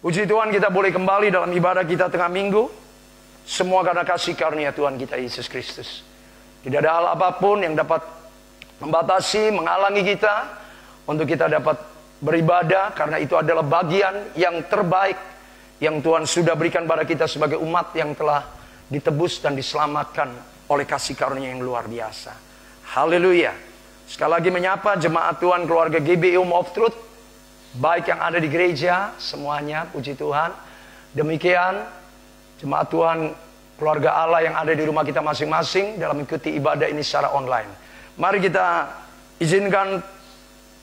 Puji Tuhan kita boleh kembali dalam ibadah kita tengah minggu. Semua karena kasih karunia Tuhan kita Yesus Kristus. Tidak ada hal apapun yang dapat membatasi, menghalangi kita untuk kita dapat beribadah. Karena itu adalah bagian yang terbaik yang Tuhan sudah berikan pada kita sebagai umat yang telah ditebus dan diselamatkan oleh kasih karunia yang luar biasa. Haleluya. Sekali lagi menyapa jemaat Tuhan keluarga GBI Home of Truth, baik yang ada di gereja, semuanya, puji Tuhan. Demikian, jemaat Tuhan, keluarga Allah yang ada di rumah kita masing-masing dalam mengikuti ibadah ini secara online. Mari kita izinkan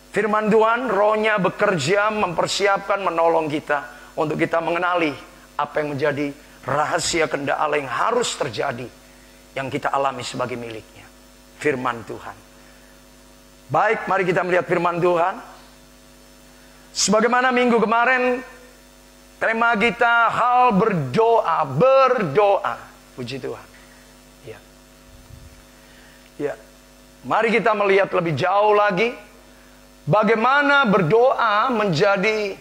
firman Tuhan, rohnya bekerja, mempersiapkan, menolong kita untuk kita mengenali apa yang menjadi rahasia kehendak Allah yang harus terjadi, yang kita alami sebagai miliknya. Firman Tuhan. Baik, mari kita melihat firman Tuhan. Sebagaimana minggu kemarin, tema kita hal berdoa, berdoa. Puji Tuhan. Ya. Ya. Mari kita melihat lebih jauh lagi, bagaimana berdoa menjadi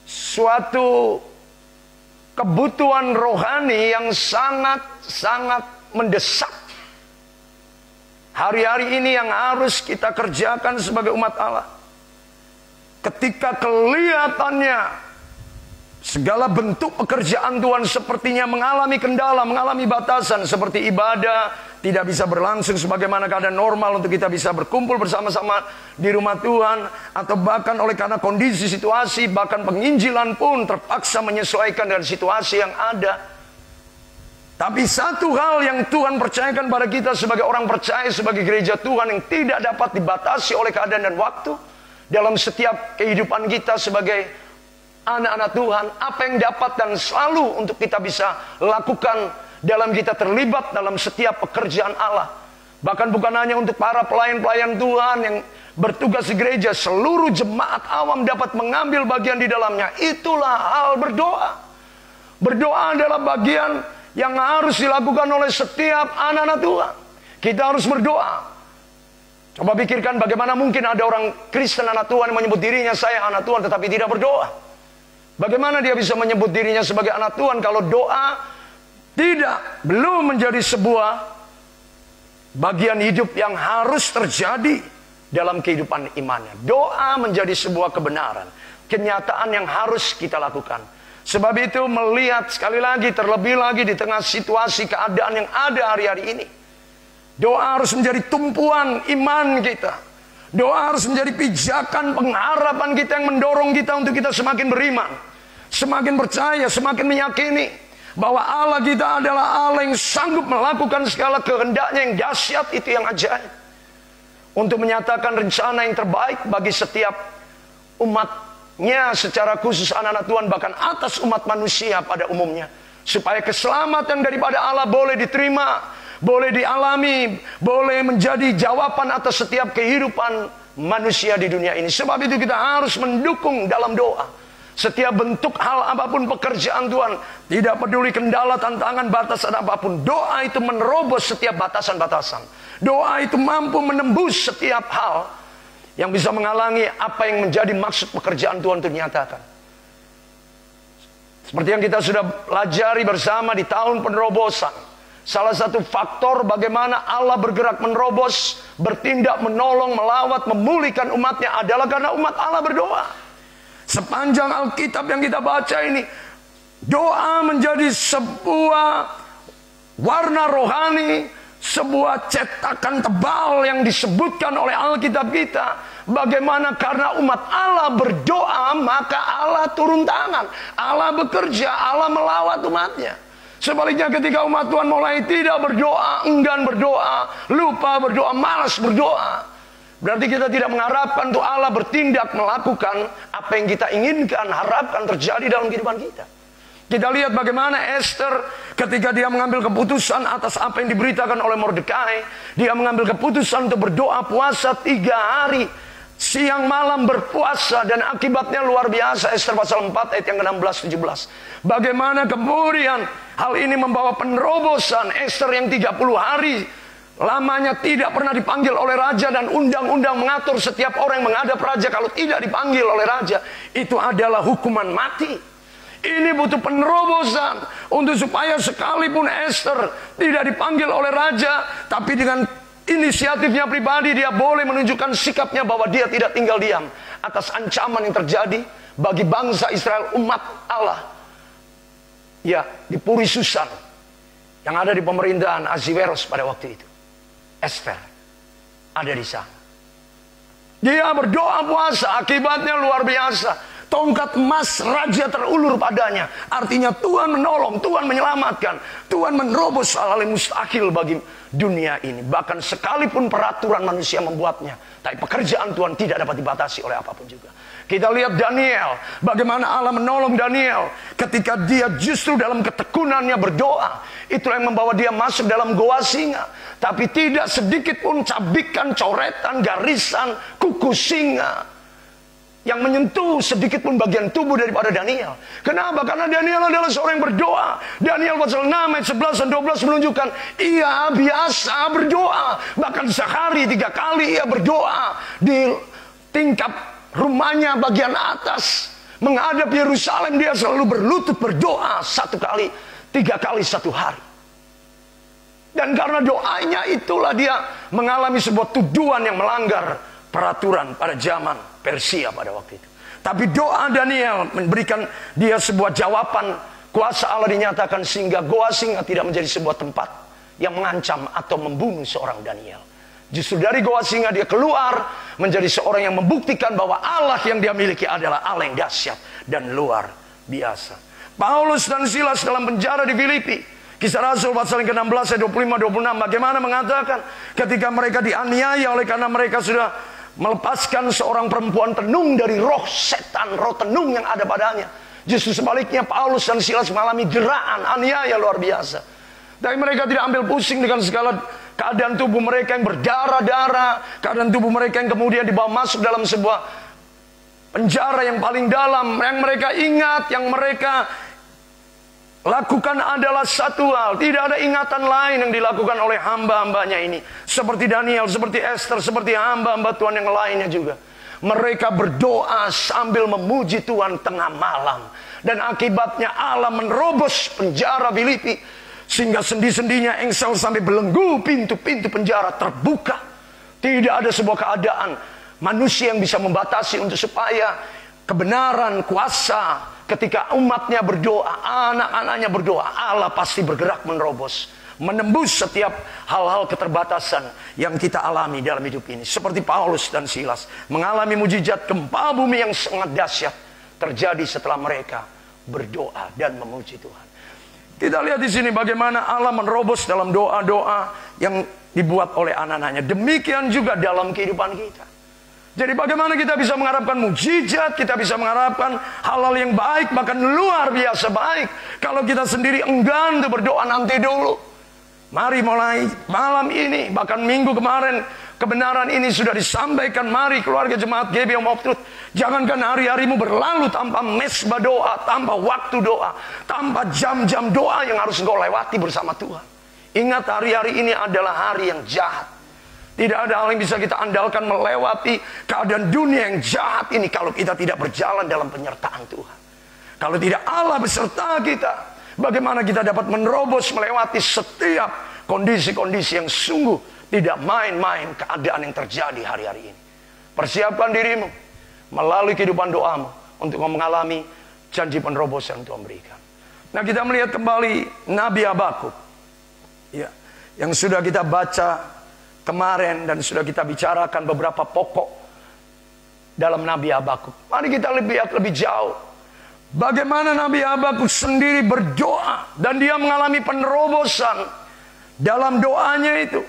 suatu kebutuhan rohani yang sangat-sangat mendesak. Hari-hari ini yang harus kita kerjakan sebagai umat Allah. Ketika kelihatannya segala bentuk pekerjaan Tuhan sepertinya mengalami kendala, mengalami batasan, seperti ibadah tidak bisa berlangsung sebagaimana keadaan normal untuk kita bisa berkumpul bersama-sama di rumah Tuhan, atau bahkan oleh karena kondisi situasi, bahkan penginjilan pun terpaksa menyesuaikan dengan situasi yang ada. Tapi satu hal yang Tuhan percayakan pada kita sebagai orang percaya, sebagai gereja Tuhan, yang tidak dapat dibatasi oleh keadaan dan waktu dalam setiap kehidupan kita sebagai anak-anak Tuhan, apa yang dapat dan selalu untuk kita bisa lakukan dalam kita terlibat dalam setiap pekerjaan Allah. Bahkan bukan hanya untuk para pelayan-pelayan Tuhan yang bertugas di gereja, seluruh jemaat awam dapat mengambil bagian di dalamnya. Itulah hal berdoa. Berdoa adalah bagian yang harus dilakukan oleh setiap anak-anak Tuhan. Kita harus berdoa. Coba pikirkan bagaimana mungkin ada orang Kristen anak Tuhan yang menyebut dirinya saya anak Tuhan tetapi tidak berdoa. Bagaimana dia bisa menyebut dirinya sebagai anak Tuhan kalau doa belum menjadi sebuah bagian hidup yang harus terjadi dalam kehidupan imannya. Doa menjadi sebuah kebenaran, kenyataan yang harus kita lakukan. Sebab itu melihat sekali lagi, terlebih lagi di tengah situasi keadaan yang ada hari-hari ini, doa harus menjadi tumpuan iman kita. Doa harus menjadi pijakan pengharapan kita yang mendorong kita untuk kita semakin beriman, semakin percaya, semakin meyakini bahwa Allah kita adalah Allah yang sanggup melakukan segala kehendaknya yang dahsyat, itu yang ajaib, untuk menyatakan rencana yang terbaik bagi setiap umatnya, secara khusus anak-anak Tuhan, bahkan atas umat manusia pada umumnya, supaya keselamatan daripada Allah boleh diterima, boleh dialami, boleh menjadi jawaban atas setiap kehidupan manusia di dunia ini. Sebab itu kita harus mendukung dalam doa setiap bentuk hal apapun pekerjaan Tuhan. Tidak peduli kendala, tantangan, batasan apapun, doa itu menerobos setiap batasan-batasan. Doa itu mampu menembus setiap hal yang bisa menghalangi apa yang menjadi maksud pekerjaan Tuhan itu dinyatakan. Seperti yang kita sudah pelajari bersama di tahun penerobosan, salah satu faktor bagaimana Allah bergerak menerobos, bertindak, menolong, melawat, memulihkan umatnya adalah karena umat Allah berdoa. Sepanjang Alkitab yang kita baca ini, doa menjadi sebuah warna rohani, sebuah cetakan tebal yang disebutkan oleh Alkitab kita. Bagaimana karena umat Allah berdoa, maka Allah turun tangan, Allah bekerja, Allah melawat umatnya. Sebaliknya ketika umat Tuhan mulai tidak berdoa, enggan berdoa, lupa berdoa, malas berdoa, berarti kita tidak mengharapkan untuk Allah bertindak, melakukan apa yang kita inginkan, harapkan terjadi dalam kehidupan kita. Kita lihat bagaimana Esther ketika dia mengambil keputusan atas apa yang diberitakan oleh Mordekai. Dia mengambil keputusan untuk berdoa puasa 3 hari, siang malam berpuasa, dan akibatnya luar biasa. Esther pasal 4 ayat yang ke-16-17. Bagaimana kemudian hal ini membawa penerobosan. Esther yang 30 hari lamanya tidak pernah dipanggil oleh raja, dan undang-undang mengatur setiap orang yang menghadap raja kalau tidak dipanggil oleh raja itu adalah hukuman mati. Ini butuh penerobosan untuk supaya sekalipun Esther tidak dipanggil oleh raja, tapi dengan inisiatifnya pribadi dia boleh menunjukkan sikapnya bahwa dia tidak tinggal diam atas ancaman yang terjadi bagi bangsa Israel, umat Allah. Ya, di Puri Susan yang ada di pemerintahan Ahasveros pada waktu itu. Esther ada di sana. Dia berdoa puasa, akibatnya luar biasa. Tongkat emas raja terulur padanya. Artinya Tuhan menolong, Tuhan menyelamatkan, Tuhan menerobos hal-hal yang mustahil bagi dunia ini. Bahkan sekalipun peraturan manusia membuatnya, tapi pekerjaan Tuhan tidak dapat dibatasi oleh apapun juga. Kita lihat Daniel, bagaimana Allah menolong Daniel ketika dia justru dalam ketekunannya berdoa. Itulah yang membawa dia masuk dalam goa singa. Tapi tidak sedikit pun cabikan, coretan, garisan, kuku singa yang menyentuh sedikit pun bagian tubuh daripada Daniel. Kenapa? Karena Daniel adalah seorang yang berdoa. Daniel pasal 6 ayat 11 dan 12 menunjukkan ia biasa berdoa. Bahkan sehari 3 kali ia berdoa di tingkap rumahnya bagian atas menghadap Yerusalem. Dia selalu berlutut berdoa 1 kali, 3 kali 1 hari. Dan karena doanya itulah dia mengalami sebuah tuduhan yang melanggar peraturan pada zaman Persia pada waktu itu. Tapi doa Daniel memberikan dia sebuah jawaban. Kuasa Allah dinyatakan sehingga goa singa tidak menjadi sebuah tempat yang mengancam atau membunuh seorang Daniel. Justru dari goa singa dia keluar menjadi seorang yang membuktikan bahwa Allah yang dia miliki adalah Allah yang dahsyat dan luar biasa. Paulus dan Silas dalam penjara di Filipi, Kisah Rasul pasal yang ke-16 ayat 25-26, bagaimana mengatakan ketika mereka dianiaya oleh karena mereka sudah melepaskan seorang perempuan tenung dari roh setan, roh tenung yang ada padanya. Justru sebaliknya Paulus dan Silas mengalami deraan, aniaya luar biasa. Tapi mereka tidak ambil pusing dengan segala keadaan tubuh mereka yang berdarah-darah, keadaan tubuh mereka yang kemudian dibawa masuk dalam sebuah penjara yang paling dalam. Yang mereka ingat, yang mereka lakukan adalah satu hal. Tidak ada ingatan lain yang dilakukan oleh hamba-hambanya ini. Seperti Daniel, seperti Esther, seperti hamba-hamba Tuhan yang lainnya juga. Mereka berdoa sambil memuji Tuhan tengah malam. Dan akibatnya Allah menerobos penjara Filipi. Sehingga sendi-sendinya engsel sampai belenggu, pintu-pintu penjara terbuka. Tidak ada sebuah keadaan manusia yang bisa membatasi untuk supaya kebenaran, kuasa, ketika umatnya berdoa, anak-anaknya berdoa, Allah pasti bergerak menerobos, menembus setiap hal-hal keterbatasan yang kita alami dalam hidup ini. Seperti Paulus dan Silas mengalami mujizat gempa bumi yang sangat dahsyat terjadi setelah mereka berdoa dan memuji Tuhan. Kita lihat di sini bagaimana Allah menerobos dalam doa-doa yang dibuat oleh anak-anaknya. Demikian juga dalam kehidupan kita. Jadi bagaimana kita bisa mengharapkan mujizat, kita bisa mengharapkan hal-hal yang baik, bahkan luar biasa baik, kalau kita sendiri enggan untuk berdoa nanti dulu. Mari mulai malam ini, bahkan minggu kemarin, kebenaran ini sudah disampaikan. Mari keluarga jemaat GBM of Truth, jangankan hari-harimu berlalu tanpa mesbah doa, tanpa waktu doa, tanpa jam-jam doa yang harus engkau lewati bersama Tuhan. Ingat, hari-hari ini adalah hari yang jahat. Tidak ada hal yang bisa kita andalkan melewati keadaan dunia yang jahat ini kalau kita tidak berjalan dalam penyertaan Tuhan. Kalau tidak Allah beserta kita, bagaimana kita dapat menerobos melewati setiap kondisi-kondisi yang sungguh tidak main-main keadaan yang terjadi hari-hari ini. Persiapkan dirimu melalui kehidupan doamu untuk mengalami janji penerobosan Tuhan berikan. Nah, kita melihat kembali Nabi Habakuk, ya, yang sudah kita baca kemarin dan sudah kita bicarakan beberapa pokok dalam Nabi Habakuk. Mari kita lihat lebih jauh bagaimana Nabi Habakuk sendiri berdoa dan dia mengalami penerobosan dalam doanya itu.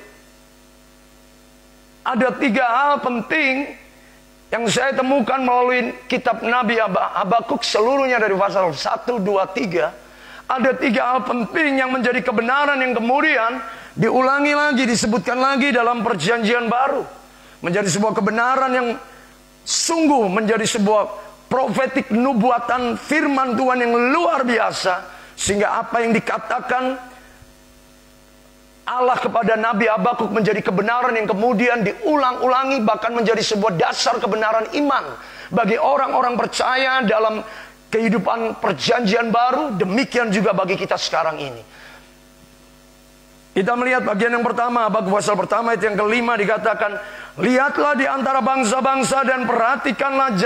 Ada 3 hal penting yang saya temukan melalui kitab Nabi Habakuk seluruhnya dari pasal 1, 2, 3. Ada 3 hal penting yang menjadi kebenaran yang kemudian diulangi lagi, disebutkan lagi dalam perjanjian baru. Menjadi sebuah kebenaran yang sungguh menjadi sebuah profetik nubuatan firman Tuhan yang luar biasa. Sehingga apa yang dikatakan Allah kepada Nabi Habakuk menjadi kebenaran yang kemudian diulang-ulangi, bahkan menjadi sebuah dasar kebenaran iman bagi orang-orang percaya dalam kehidupan perjanjian baru, demikian juga bagi kita sekarang ini. Kita melihat bagian yang pertama, Habakuk pasal pertama itu yang kelima dikatakan, lihatlah di antara bangsa-bangsa dan perhatikanlah,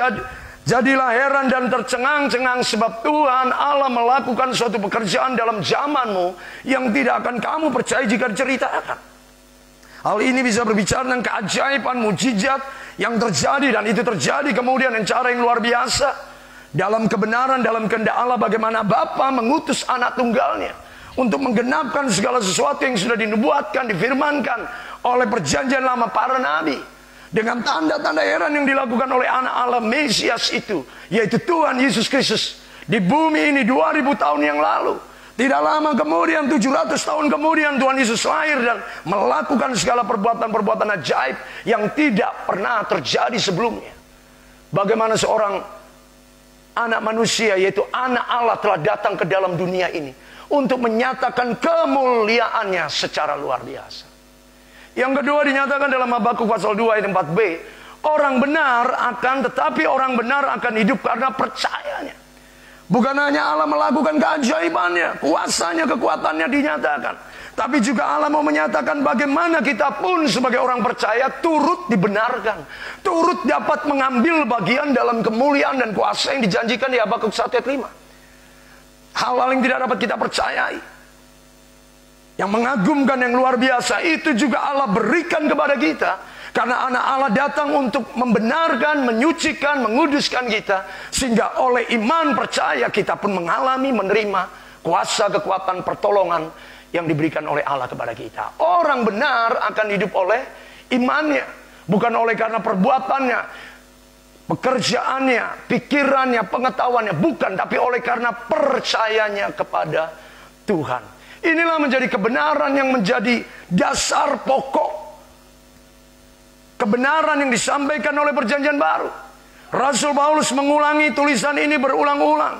jadilah heran dan tercengang-cengang sebab Tuhan Allah melakukan suatu pekerjaan dalam zamanmu yang tidak akan kamu percaya jika diceritakan. Hal ini bisa berbicara tentang keajaiban, mujizat yang terjadi, dan itu terjadi kemudian dengan cara yang luar biasa. Dalam kebenaran, dalam kehendak Allah, bagaimana Bapa mengutus anak tunggalnya untuk menggenapkan segala sesuatu yang sudah dinubuatkan, difirmankan oleh perjanjian lama para nabi. Dengan tanda-tanda heran yang dilakukan oleh anak Allah Mesias itu, yaitu Tuhan Yesus Kristus, di bumi ini 2000 tahun yang lalu. Tidak lama kemudian, 700 tahun kemudian, Tuhan Yesus lahir dan melakukan segala perbuatan-perbuatan ajaib yang tidak pernah terjadi sebelumnya. Bagaimana seorang anak manusia, yaitu anak Allah, telah datang ke dalam dunia ini untuk menyatakan kemuliaannya secara luar biasa. Yang kedua dinyatakan dalam Habakuk pasal 2 ayat 4b, orang benar akan, tetapi orang benar akan hidup karena percayanya. Bukan hanya Allah melakukan keajaibannya, kuasanya, kekuatannya dinyatakan, tapi juga Allah mau menyatakan bagaimana kita pun sebagai orang percaya turut dibenarkan, turut dapat mengambil bagian dalam kemuliaan dan kuasa yang dijanjikan di Habakuk 1 ayat 5. Hal-hal yang tidak dapat kita percayai, yang mengagumkan, yang luar biasa, itu juga Allah berikan kepada kita. Karena anak Allah datang untuk membenarkan, menyucikan, menguduskan kita. Sehingga oleh iman percaya kita pun mengalami, menerima kuasa, kekuatan, pertolongan yang diberikan oleh Allah kepada kita. Orang benar akan hidup oleh imannya, bukan oleh karena perbuatannya, pekerjaannya, pikirannya, pengetahuannya, bukan, tapi oleh karena percayanya kepada Tuhan. Inilah menjadi kebenaran yang menjadi dasar pokok kebenaran yang disampaikan oleh perjanjian baru. Rasul Paulus mengulangi tulisan ini berulang-ulang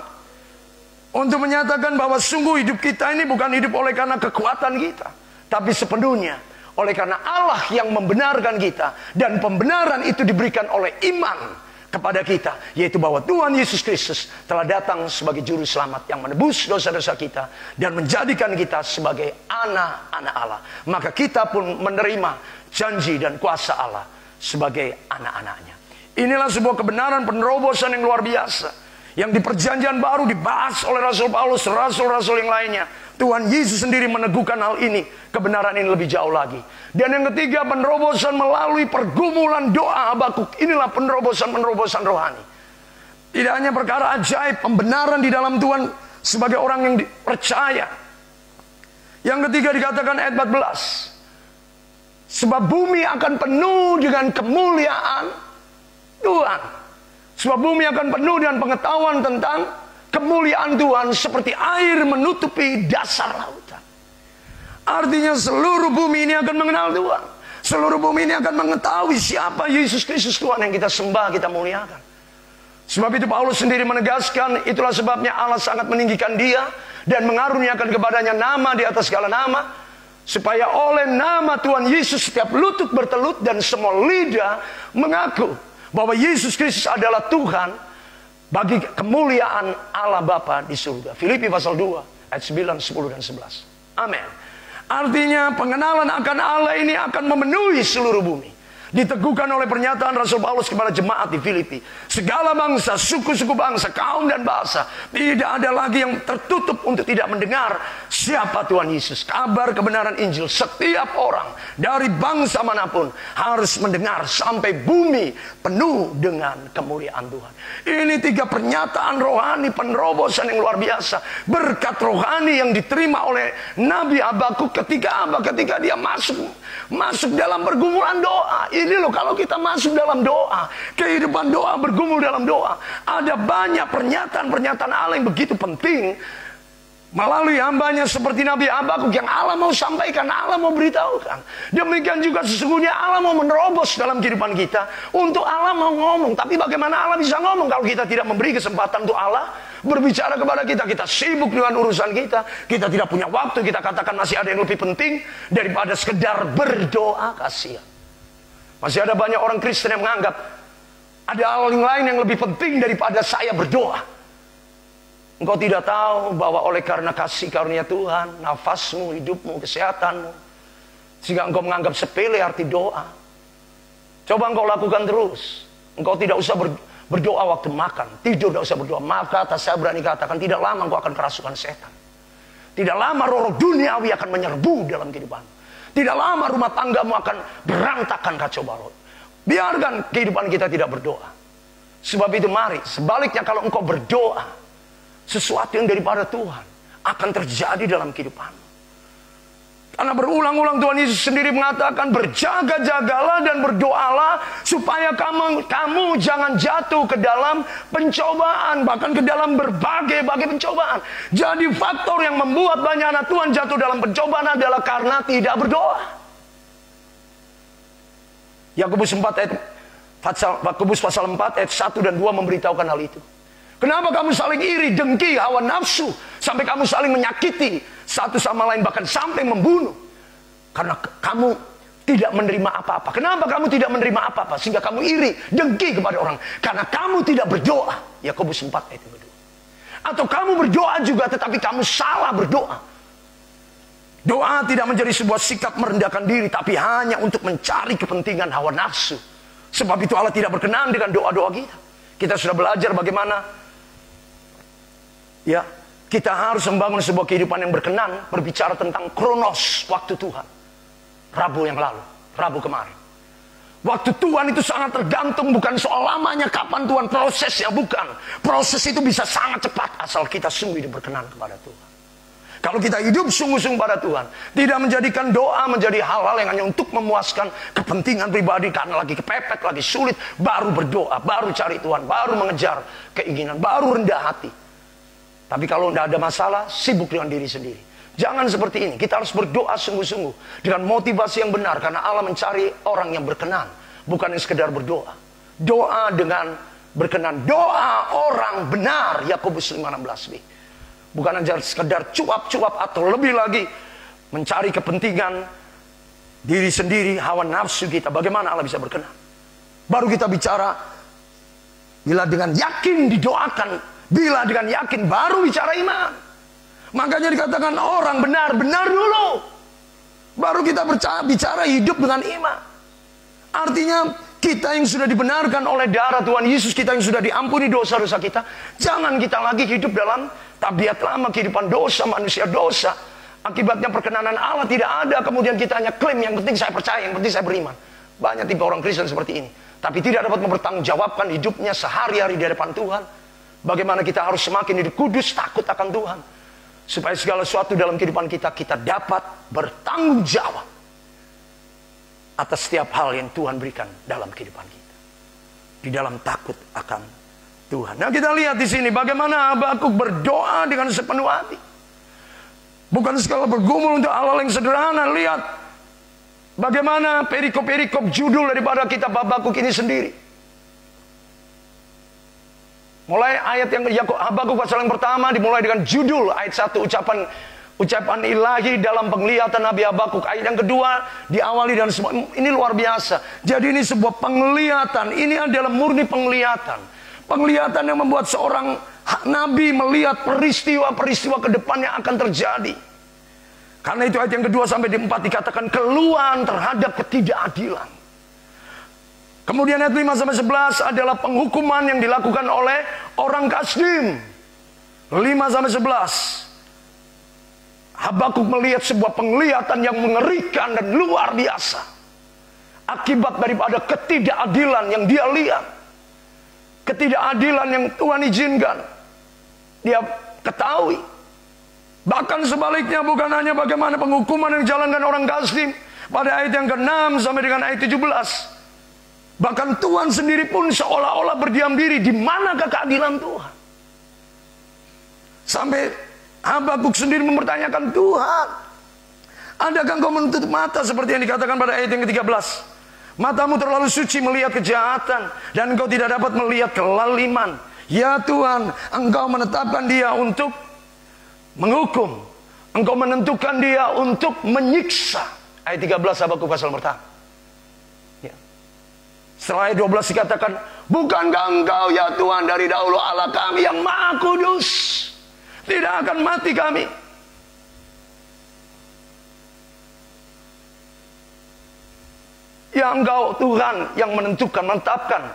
untuk menyatakan bahwa sungguh hidup kita ini bukan hidup oleh karena kekuatan kita, tapi sepenuhnya oleh karena Allah yang membenarkan kita. Dan pembenaran itu diberikan oleh iman kepada kita, yaitu bahwa Tuhan Yesus Kristus telah datang sebagai juru selamat yang menebus dosa-dosa kita dan menjadikan kita sebagai anak-anak Allah. Maka kita pun menerima janji dan kuasa Allah sebagai anak-anaknya. Inilah sebuah kebenaran penerobosan yang luar biasa, yang di perjanjian baru dibahas oleh Rasul Paulus, rasul-rasul yang lainnya. Tuhan Yesus sendiri meneguhkan hal ini, kebenaran ini lebih jauh lagi. Dan yang ketiga, penerobosan melalui pergumulan doa Habakuk. Inilah penerobosan rohani. Tidak hanya perkara ajaib, pembenaran di dalam Tuhan sebagai orang yang percaya. Yang ketiga dikatakan ayat 14, sebab bumi akan penuh dengan kemuliaan Tuhan. Sebab bumi akan penuh dengan pengetahuan tentang kemuliaan Tuhan seperti air menutupi dasar lautan. Artinya seluruh bumi ini akan mengenal Tuhan. Seluruh bumi ini akan mengetahui siapa Yesus Kristus Tuhan yang kita sembah, kita muliakan. Sebab itu Paulus sendiri menegaskan, itulah sebabnya Allah sangat meninggikan dia dan mengaruniakan kepadanya nama di atas segala nama, supaya oleh nama Tuhan Yesus setiap lutut bertelut dan semua lidah mengaku bahwa Yesus Kristus adalah Tuhan, bagi kemuliaan Allah Bapa di surga. Filipi pasal 2 ayat 9, 10 dan 11. Amin. Artinya pengenalan akan Allah ini akan memenuhi seluruh bumi. Diteguhkan oleh pernyataan Rasul Paulus kepada jemaat di Filipi. Segala bangsa, suku-suku bangsa, kaum dan bahasa. Tidak ada lagi yang tertutup untuk tidak mendengar siapa Tuhan Yesus. Kabar kebenaran Injil, setiap orang dari bangsa manapun harus mendengar sampai bumi penuh dengan kemuliaan Tuhan. Ini 3 pernyataan rohani penerobosan yang luar biasa. Berkat rohani yang diterima oleh Nabi Habakuk ketika dia masuk dalam pergumulan doa. Ini loh, kalau kita masuk dalam doa, kehidupan doa, bergumul dalam doa, ada banyak pernyataan-pernyataan Allah yang begitu penting melalui hambanya seperti Nabi Habakuk yang Allah mau sampaikan, Allah mau beritahukan. Demikian juga sesungguhnya Allah mau menerobos dalam kehidupan kita. Untuk Allah mau ngomong, tapi bagaimana Allah bisa ngomong kalau kita tidak memberi kesempatan untuk Allah berbicara kepada kita? Kita sibuk dengan urusan kita, kita tidak punya waktu. Kita katakan masih ada yang lebih penting daripada sekedar berdoa. Kasihan. Masih ada banyak orang Kristen yang menganggap ada hal yang lain yang lebih penting daripada saya berdoa. Engkau tidak tahu bahwa oleh karena kasih karunia Tuhan, nafasmu, hidupmu, kesehatanmu, sehingga engkau menganggap sepele arti doa. Coba engkau lakukan terus. Engkau tidak usah berdoa waktu makan, tidur tidak usah berdoa. Maka saya berani katakan, tidak lama engkau akan kerasukan setan. Tidak lama roh duniawi akan menyerbu dalam kehidupan. Tidak lama rumah tanggamu akan berantakan kacau balau. Biarkan kehidupan kita tidak berdoa. Sebab itu mari, sebaliknya kalau engkau berdoa, sesuatu yang daripada Tuhan akan terjadi dalam kehidupanmu. Karena berulang-ulang Tuhan Yesus sendiri mengatakan, berjaga-jagalah dan berdoalah supaya kamu jangan jatuh ke dalam pencobaan, bahkan ke dalam berbagai-bagai pencobaan. Jadi faktor yang membuat banyak anak Tuhan jatuh dalam pencobaan adalah karena tidak berdoa. Yakobus pasal 4 ayat 1 dan 2 memberitahukan hal itu. Kenapa kamu saling iri, dengki, hawa nafsu, sampai kamu saling menyakiti satu sama lain, bahkan sampai membunuh? Karena kamu tidak menerima apa-apa. Kenapa kamu tidak menerima apa-apa? Sehingga kamu iri, dengki kepada orang. Karena kamu tidak berdoa. Yakobus 4 ayat 2. Atau kamu berdoa juga tetapi kamu salah berdoa. Doa tidak menjadi sebuah sikap merendahkan diri, tapi hanya untuk mencari kepentingan hawa nafsu. Sebab itu Allah tidak berkenan dengan doa-doa kita. Kita sudah belajar bagaimana kita harus membangun sebuah kehidupan yang berkenan. Berbicara tentang kronos waktu Tuhan. Rabu yang lalu, Rabu kemarin. Waktu Tuhan itu sangat tergantung, bukan soal lamanya kapan Tuhan prosesnya, bukan. Proses itu bisa sangat cepat asal kita sungguh berkenan kepada Tuhan. Kalau kita hidup sungguh-sungguh pada Tuhan, tidak menjadikan doa menjadi hal-hal yang hanya untuk memuaskan kepentingan pribadi karena lagi kepepet, lagi sulit, baru berdoa, baru cari Tuhan, baru mengejar keinginan, baru rendah hati. Tapi kalau tidak ada masalah, sibuk dengan diri sendiri. Jangan seperti ini. Kita harus berdoa sungguh-sungguh dengan motivasi yang benar, karena Allah mencari orang yang berkenan, bukan yang sekedar berdoa. Doa dengan berkenan, doa orang benar, Yakobus 5:16b. Bukan hanya sekedar cuap-cuap atau lebih lagi mencari kepentingan diri sendiri, hawa nafsu kita. Bagaimana Allah bisa berkenan? Baru kita bicara bila dengan yakin didoakan. Bila dengan yakin baru bicara iman. Makanya dikatakan orang benar dulu. Baru kita bicara hidup dengan iman. Artinya kita yang sudah dibenarkan oleh darah Tuhan Yesus, kita yang sudah diampuni dosa-dosa kita, jangan kita lagi hidup dalam tabiat lama, kehidupan dosa, manusia dosa. Akibatnya perkenanan Allah tidak ada. Kemudian kita hanya klaim, yang penting saya percaya, yang penting saya beriman. Banyak tipe orang Kristen seperti ini. Tapi tidak dapat mempertanggungjawabkan hidupnya sehari-hari di hadapan Tuhan. Bagaimana kita harus semakin hidup kudus, takut akan Tuhan. Supaya segala sesuatu dalam kehidupan kita dapat bertanggung jawab atas setiap hal yang Tuhan berikan dalam kehidupan kita. Di dalam takut akan Tuhan. Nah, kita lihat di sini bagaimana Habakuk berdoa dengan sepenuh hati. Bukan sekali bergumul untuk hal-hal yang sederhana. Lihat bagaimana perikop-perikop judul daripada kitab Habakuk ini sendiri. Mulai ayat yang Habakuk pasal yang pertama dimulai dengan judul ayat 1, ucapan ilahi dalam penglihatan Nabi Habakuk. Ayat yang kedua diawali dengan semua ini luar biasa. Jadi ini sebuah penglihatan, ini adalah murni penglihatan. Penglihatan yang membuat seorang nabi melihat peristiwa-peristiwa ke depan yang akan terjadi. Karena itu ayat yang kedua sampai di 4 dikatakan keluhan terhadap ketidakadilan. Kemudian ayat 5-11 adalah penghukuman yang dilakukan oleh orang Kasdim. 5-11. Habakuk melihat sebuah penglihatan yang mengerikan dan luar biasa. Akibat daripada ketidakadilan yang dia lihat. Ketidakadilan yang Tuhan izinkan. Dia ketahui. Bahkan sebaliknya, bukan hanya bagaimana penghukuman yang dijalankan orang Kasdim. Pada ayat yang ke-6 sampai dengan ayat 17. Bahkan Tuhan sendiri pun seolah-olah berdiam diri. Di manakah keadilan Tuhan? Sampai Habakuk sendiri mempertanyakan, Tuhan, adakah engkau menutup mata seperti yang dikatakan pada ayat yang ke-13? Matamu terlalu suci melihat kejahatan, dan engkau tidak dapat melihat kelaliman. Ya Tuhan, engkau menetapkan dia untuk menghukum. Engkau menentukan dia untuk menyiksa. Ayat 13 Habakuk pasal pertama. Setelah ayat 12 dikatakan, bukankah engkau ya Tuhan dari dahulu Allah kami yang maha kudus? Tidak akan mati kami. Ya Engkau Tuhan yang menentukan, menetapkan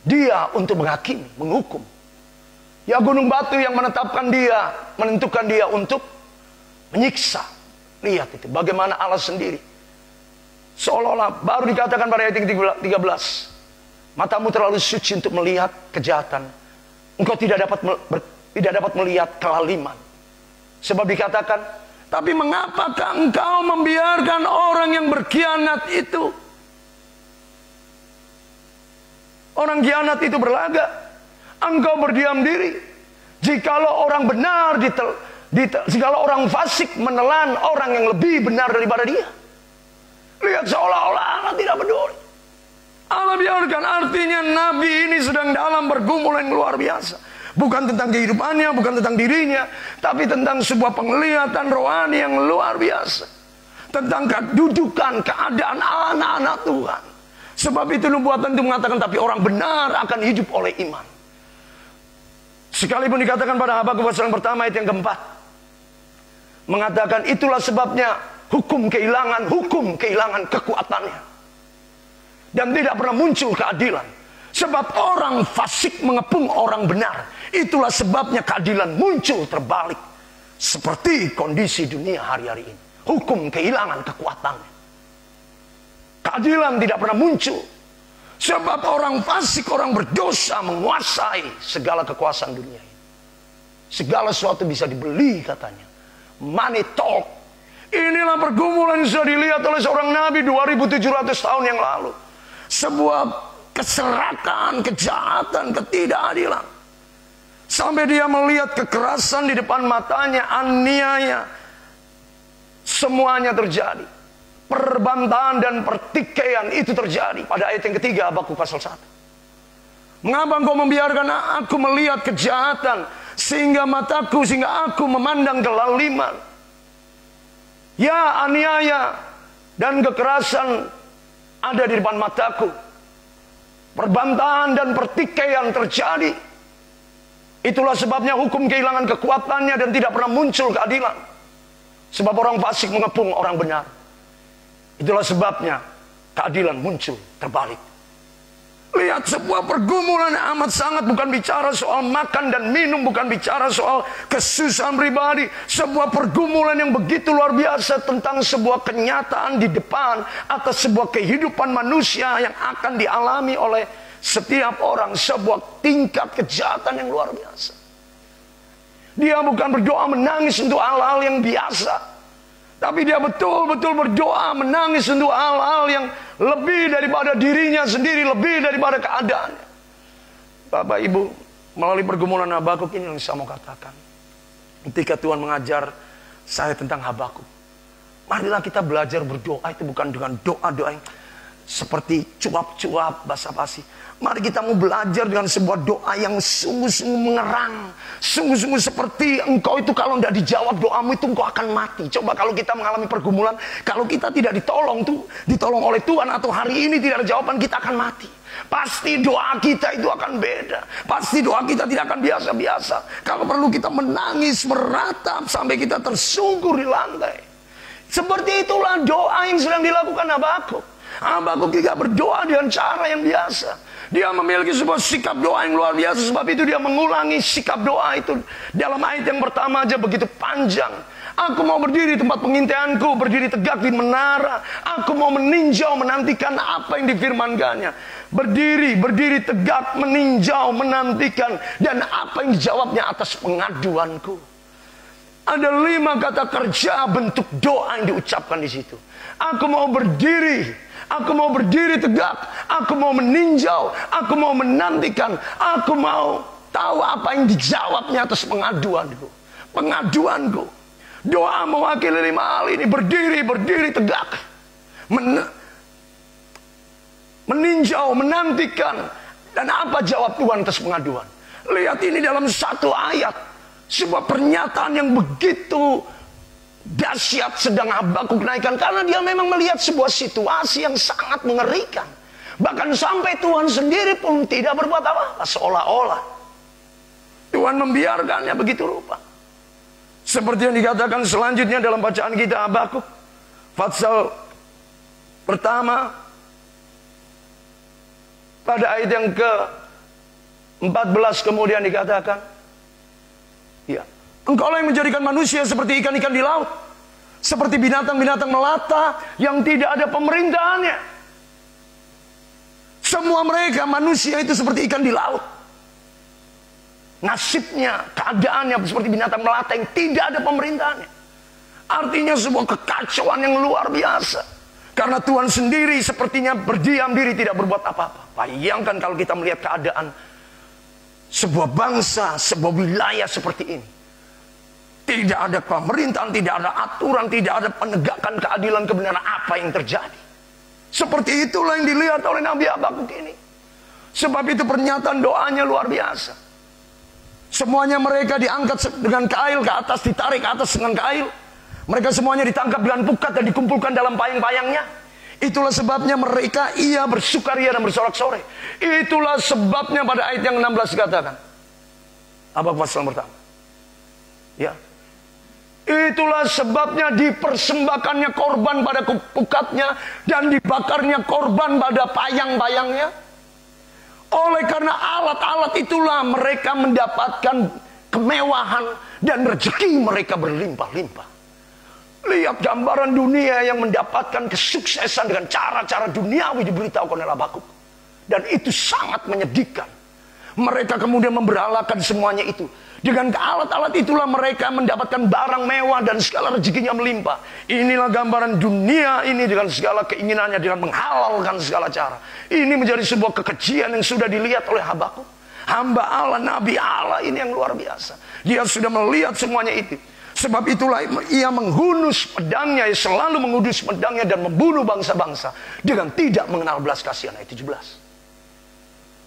dia untuk menghakimi, menghukum. Ya gunung batu yang menetapkan dia, menentukan dia untuk menyiksa. Lihat itu, bagaimana Allah sendiri. Seolah-olah baru dikatakan pada ayat 13. Matamu terlalu suci untuk melihat kejahatan. Engkau tidak dapat melihat kelaliman. Sebab dikatakan, tapi mengapakah engkau membiarkan orang yang berkhianat itu? Orang khianat itu berlaga. Engkau berdiam diri. Jikalau orang benar jikalau orang fasik menelan orang yang lebih benar daripada dia. Lihat seolah-olah Allah tidak peduli. Allah biarkan, artinya Nabi ini sedang dalam pergumulan yang luar biasa. Bukan tentang kehidupannya, bukan tentang dirinya, tapi tentang sebuah penglihatan rohani yang luar biasa. Tentang kedudukan, keadaan anak-anak Tuhan. Sebab itu nubuatan itu mengatakan, tapi orang benar akan hidup oleh iman. Sekalipun dikatakan pada Habakuk pasal yang pertama ayat yang keempat. Mengatakan itulah sebabnya hukum kehilangan kekuatannya. Dan tidak pernah muncul keadilan. Sebab orang fasik mengepung orang benar. Itulah sebabnya keadilan muncul terbalik. Seperti kondisi dunia hari-hari ini. Hukum kehilangan kekuatannya. Keadilan tidak pernah muncul. Sebab orang fasik, orang berdosa menguasai segala kekuasaan dunia ini. Segala sesuatu bisa dibeli katanya. Money talk. Inilah pergumulan yang sudah dilihat oleh seorang Nabi 2700 tahun yang lalu. Sebuah keserakan, kejahatan, ketidakadilan. Sampai dia melihat kekerasan di depan matanya, aniaya. Semuanya terjadi. Perbantahan dan pertikaian itu terjadi. Pada ayat yang ketiga Habakuk pasal 1. Mengapa engkau membiarkan aku melihat kejahatan, sehingga aku memandang kelaliman. Ya, aniaya dan kekerasan ada di depan mataku. Perbantahan dan pertikaian terjadi. Itulah sebabnya hukum kehilangan kekuatannya dan tidak pernah muncul keadilan. Sebab orang fasik mengepung orang benar. Itulah sebabnya keadilan muncul terbalik. Lihat sebuah pergumulan yang amat sangat, bukan bicara soal makan dan minum, bukan bicara soal kesusahan pribadi. Sebuah pergumulan yang begitu luar biasa tentang sebuah kenyataan di depan atas sebuah kehidupan manusia yang akan dialami oleh setiap orang. Sebuah tingkat kejahatan yang luar biasa. Dia bukan berdoa menangis untuk hal-hal yang biasa. Tapi dia betul-betul berdoa menangis untuk hal-hal yang lebih daripada dirinya sendiri, lebih daripada keadaannya. Bapak Ibu, melalui pergumulan Habakuk ini yang saya mau katakan. Ketika Tuhan mengajar saya tentang Habakuk, marilah kita belajar berdoa. Itu bukan dengan doa-doa yang seperti cuap-cuap, basa-basi. Mari kita mau belajar dengan sebuah doa yang sungguh-sungguh mengerang. Sungguh-sungguh seperti engkau itu kalau tidak dijawab doamu itu engkau akan mati. Coba kalau kita mengalami pergumulan, kalau kita tidak ditolong oleh Tuhan, atau hari ini tidak ada jawaban, kita akan mati. Pasti doa kita itu akan beda. Pasti doa kita tidak akan biasa-biasa. Kalau perlu kita menangis, meratap sampai kita tersungkur di lantai. Seperti itulah doa yang sedang dilakukan Habakuk. Habakuk juga berdoa dengan cara yang biasa. Dia memiliki sebuah sikap doa yang luar biasa. Sebab itu dia mengulangi sikap doa itu. Dalam ayat yang pertama aja begitu panjang. Aku mau berdiri di tempat pengintaianku, berdiri tegak di menara. Aku mau meninjau, menantikan apa yang difirmankannya. Berdiri tegak, meninjau, menantikan. Dan apa yang dijawabnya atas pengaduanku. Ada 5 kata kerja bentuk doa yang diucapkan di situ. Aku mau berdiri. Aku mau berdiri tegak. Aku mau meninjau. Aku mau menantikan. Aku mau tahu apa yang dijawabnya atas pengaduanku. Pengaduanku. Doa mewakili 5 hal ini. Berdiri tegak. Meninjau, menantikan. Dan apa jawab Tuhan atas pengaduan. Lihat ini dalam 1 ayat. Sebuah pernyataan yang begitu dahsyat sedang Habakuk naikkan. Karena dia memang melihat sebuah situasi yang sangat mengerikan. Bahkan sampai Tuhan sendiri pun tidak berbuat apa-apa. Seolah-olah Tuhan membiarkannya begitu rupa. Seperti yang dikatakan selanjutnya dalam bacaan kita Habakuk pasal pertama pada ayat yang ke-14 kemudian dikatakan, ya, engkaulah yang menjadikan manusia seperti ikan-ikan di laut, seperti binatang-binatang melata yang tidak ada pemerintahannya. Semua mereka manusia itu seperti ikan di laut. Nasibnya, keadaannya seperti binatang melata yang tidak ada pemerintahannya. Artinya sebuah kekacauan yang luar biasa. Karena Tuhan sendiri sepertinya berdiam diri, tidak berbuat apa-apa. Bayangkan kalau kita melihat keadaan sebuah bangsa, sebuah wilayah seperti ini. Tidak ada pemerintahan, tidak ada aturan, tidak ada penegakan keadilan kebenaran, apa yang terjadi. Seperti itulah yang dilihat oleh Nabi Habakuk ini. Sebab itu pernyataan doanya luar biasa. Semuanya mereka diangkat dengan kail ke atas, ditarik ke atas dengan kail. Mereka semuanya ditangkap dengan pukat dan dikumpulkan dalam payang-payangnya. Itulah sebabnya mereka ia bersukaria dan bersorak-sorai. Itulah sebabnya pada ayat yang 16 dikatakan. Habakuk pasal pertama. Ya. Itulah sebabnya dipersembahkannya korban pada pukatnya dan dibakarnya korban pada payang-payangnya. Oleh karena alat-alat itulah mereka mendapatkan kemewahan dan rezeki mereka berlimpah-limpah. Lihat gambaran dunia yang mendapatkan kesuksesan dengan cara-cara duniawi diberitahukan oleh Habakuk. Dan itu sangat menyedihkan. Mereka kemudian memberhalakan semuanya itu. Dengan alat-alat itulah mereka mendapatkan barang mewah dan segala rezekinya melimpah. Inilah gambaran dunia ini dengan segala keinginannya, dengan menghalalkan segala cara. Ini menjadi sebuah kekejian yang sudah dilihat oleh Habakuk. Hamba Allah, Nabi Allah ini yang luar biasa. Dia sudah melihat semuanya itu. Sebab itulah ia menghunus pedangnya, ia selalu menghunus pedangnya dan membunuh bangsa-bangsa dengan tidak mengenal belas kasihan. Ayat 17.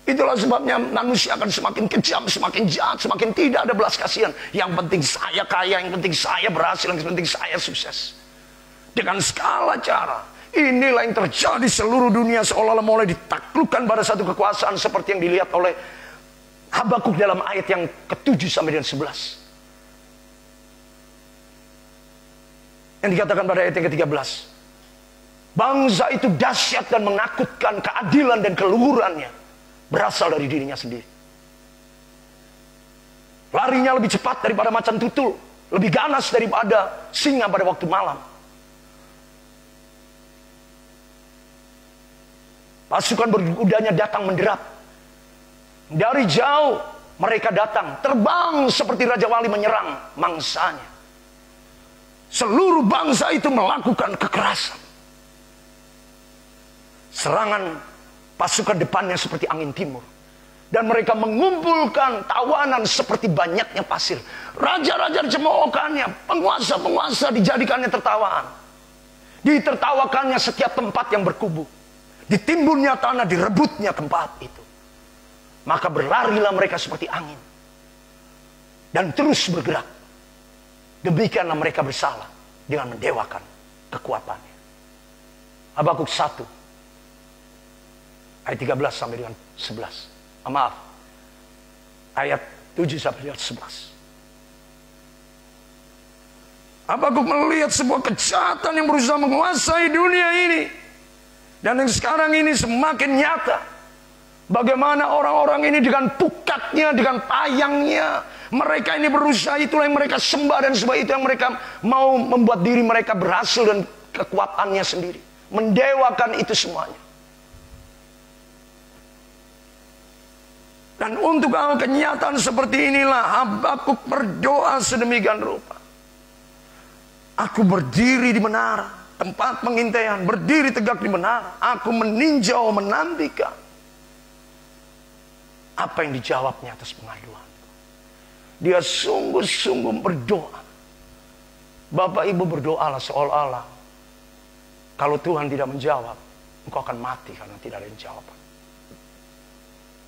Itulah sebabnya manusia akan semakin kejam, semakin jahat, semakin tidak ada belas kasihan. Yang penting saya kaya, yang penting saya berhasil, yang penting saya sukses. Dengan segala cara. Inilah yang terjadi seluruh dunia seolah-olah mulai ditaklukkan pada satu kekuasaan seperti yang dilihat oleh Habakuk dalam ayat yang ke-7 sampai dengan 11. Yang dikatakan pada ayat yang ke-13. Bangsa itu dahsyat dan menakutkan, keadilan dan keluhurannya berasal dari dirinya sendiri. Larinya lebih cepat daripada macan tutul, lebih ganas daripada singa pada waktu malam. Pasukan berkudanya datang menderap. Dari jauh mereka datang, terbang seperti Raja Wali menyerang mangsanya. Seluruh bangsa itu melakukan kekerasan. Serangan pasukan depannya seperti angin timur. Dan mereka mengumpulkan tawanan seperti banyaknya pasir. Raja-raja dicemoohkannya, penguasa-penguasa dijadikannya tertawaan. Ditertawakannya setiap tempat yang berkubu. Ditimbunnya tanah, direbutnya tempat itu. Maka berlarilah mereka seperti angin. Dan terus bergerak. Demikianlah mereka bersalah dengan mendewakan kekuatannya. Habakuk 1. Ayat 13 sampai dengan 11. Maaf. Ayat 7 sampai dengan 11. Habakuk melihat sebuah kejahatan yang berusaha menguasai dunia ini. Dan yang sekarang ini semakin nyata. Bagaimana orang-orang ini dengan pukatnya, dengan payangnya. Mereka ini berusaha, itulah yang mereka sembah. Dan sebab itu yang mereka mau membuat diri mereka berhasil dan kekuatannya sendiri. Mendewakan itu semuanya. Dan untuk hal kenyataan seperti inilah Habakuk berdoa sedemikian rupa. Aku berdiri di menara, tempat pengintaian, berdiri tegak di menara. Aku meninjau, menantikan apa yang dijawabnya atas pengaduan. Dia sungguh-sungguh berdoa. Bapak Ibu berdoalah seolah-olah kalau Tuhan tidak menjawab, engkau akan mati karena tidak ada yang jawab.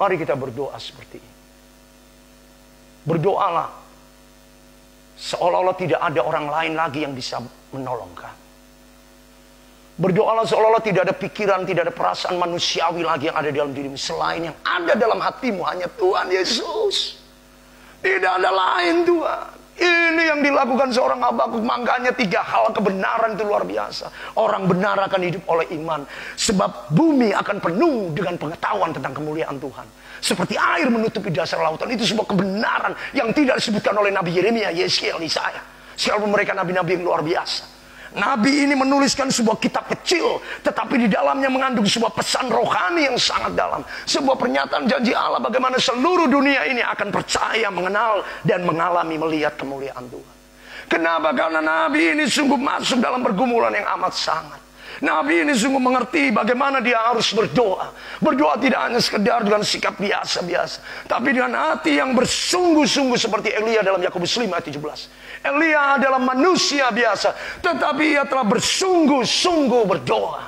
Mari kita berdoa seperti ini. Berdoalah seolah-olah tidak ada orang lain lagi yang bisa menolong kamu. Berdoalah seolah-olah tidak ada pikiran, tidak ada perasaan manusiawi lagi yang ada dalam dirimu. Selain yang ada dalam hatimu hanya Tuhan Yesus. Tidak ada lain Tuhan. Ini yang dilakukan seorang Habakuk. Makanya 3 hal kebenaran itu luar biasa. Orang benar akan hidup oleh iman. Sebab bumi akan penuh dengan pengetahuan tentang kemuliaan Tuhan. Seperti air menutupi dasar lautan. Itu sebuah kebenaran yang tidak disebutkan oleh Nabi Yeremia, Yeskiel, Yesaya. Sekalipun mereka nabi-nabi yang luar biasa. Nabi ini menuliskan sebuah kitab kecil, tetapi di dalamnya mengandung sebuah pesan rohani yang sangat dalam. Sebuah pernyataan janji Allah bagaimana seluruh dunia ini akan percaya, mengenal, dan mengalami melihat kemuliaan Tuhan. Kenapa? Karena Nabi ini sungguh masuk dalam pergumulan yang amat sangat. Nabi ini sungguh mengerti bagaimana dia harus berdoa. Berdoa tidak hanya sekedar dengan sikap biasa-biasa, tapi dengan hati yang bersungguh-sungguh seperti Elia dalam Yakobus 5 ayat 17. Elia adalah manusia biasa, tetapi ia telah bersungguh-sungguh berdoa.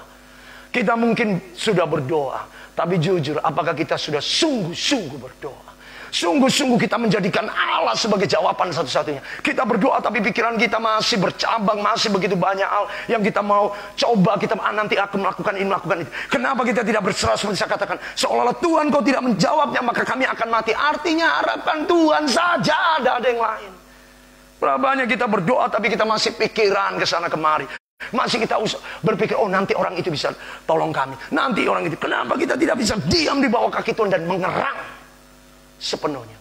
Kita mungkin sudah berdoa, tapi jujur, apakah kita sudah sungguh-sungguh berdoa? Sungguh-sungguh kita menjadikan Allah sebagai jawaban satu-satunya. Kita berdoa tapi pikiran kita masih bercabang, masih begitu banyak hal yang kita mau coba. Kita nanti aku melakukan ini, melakukan itu. Kenapa kita tidak berserah seperti saya katakan? Seolah-olah Tuhan kau tidak menjawabnya, maka kami akan mati. Artinya harapkan Tuhan saja, tidak ada yang lain. Berapa banyak kita berdoa tapi kita masih pikiran ke sana kemari. Masih kita berpikir, oh nanti orang itu bisa tolong kami. Nanti orang itu. Kenapa kita tidak bisa diam di bawah kaki Tuhan dan mengerang sepenuhnya?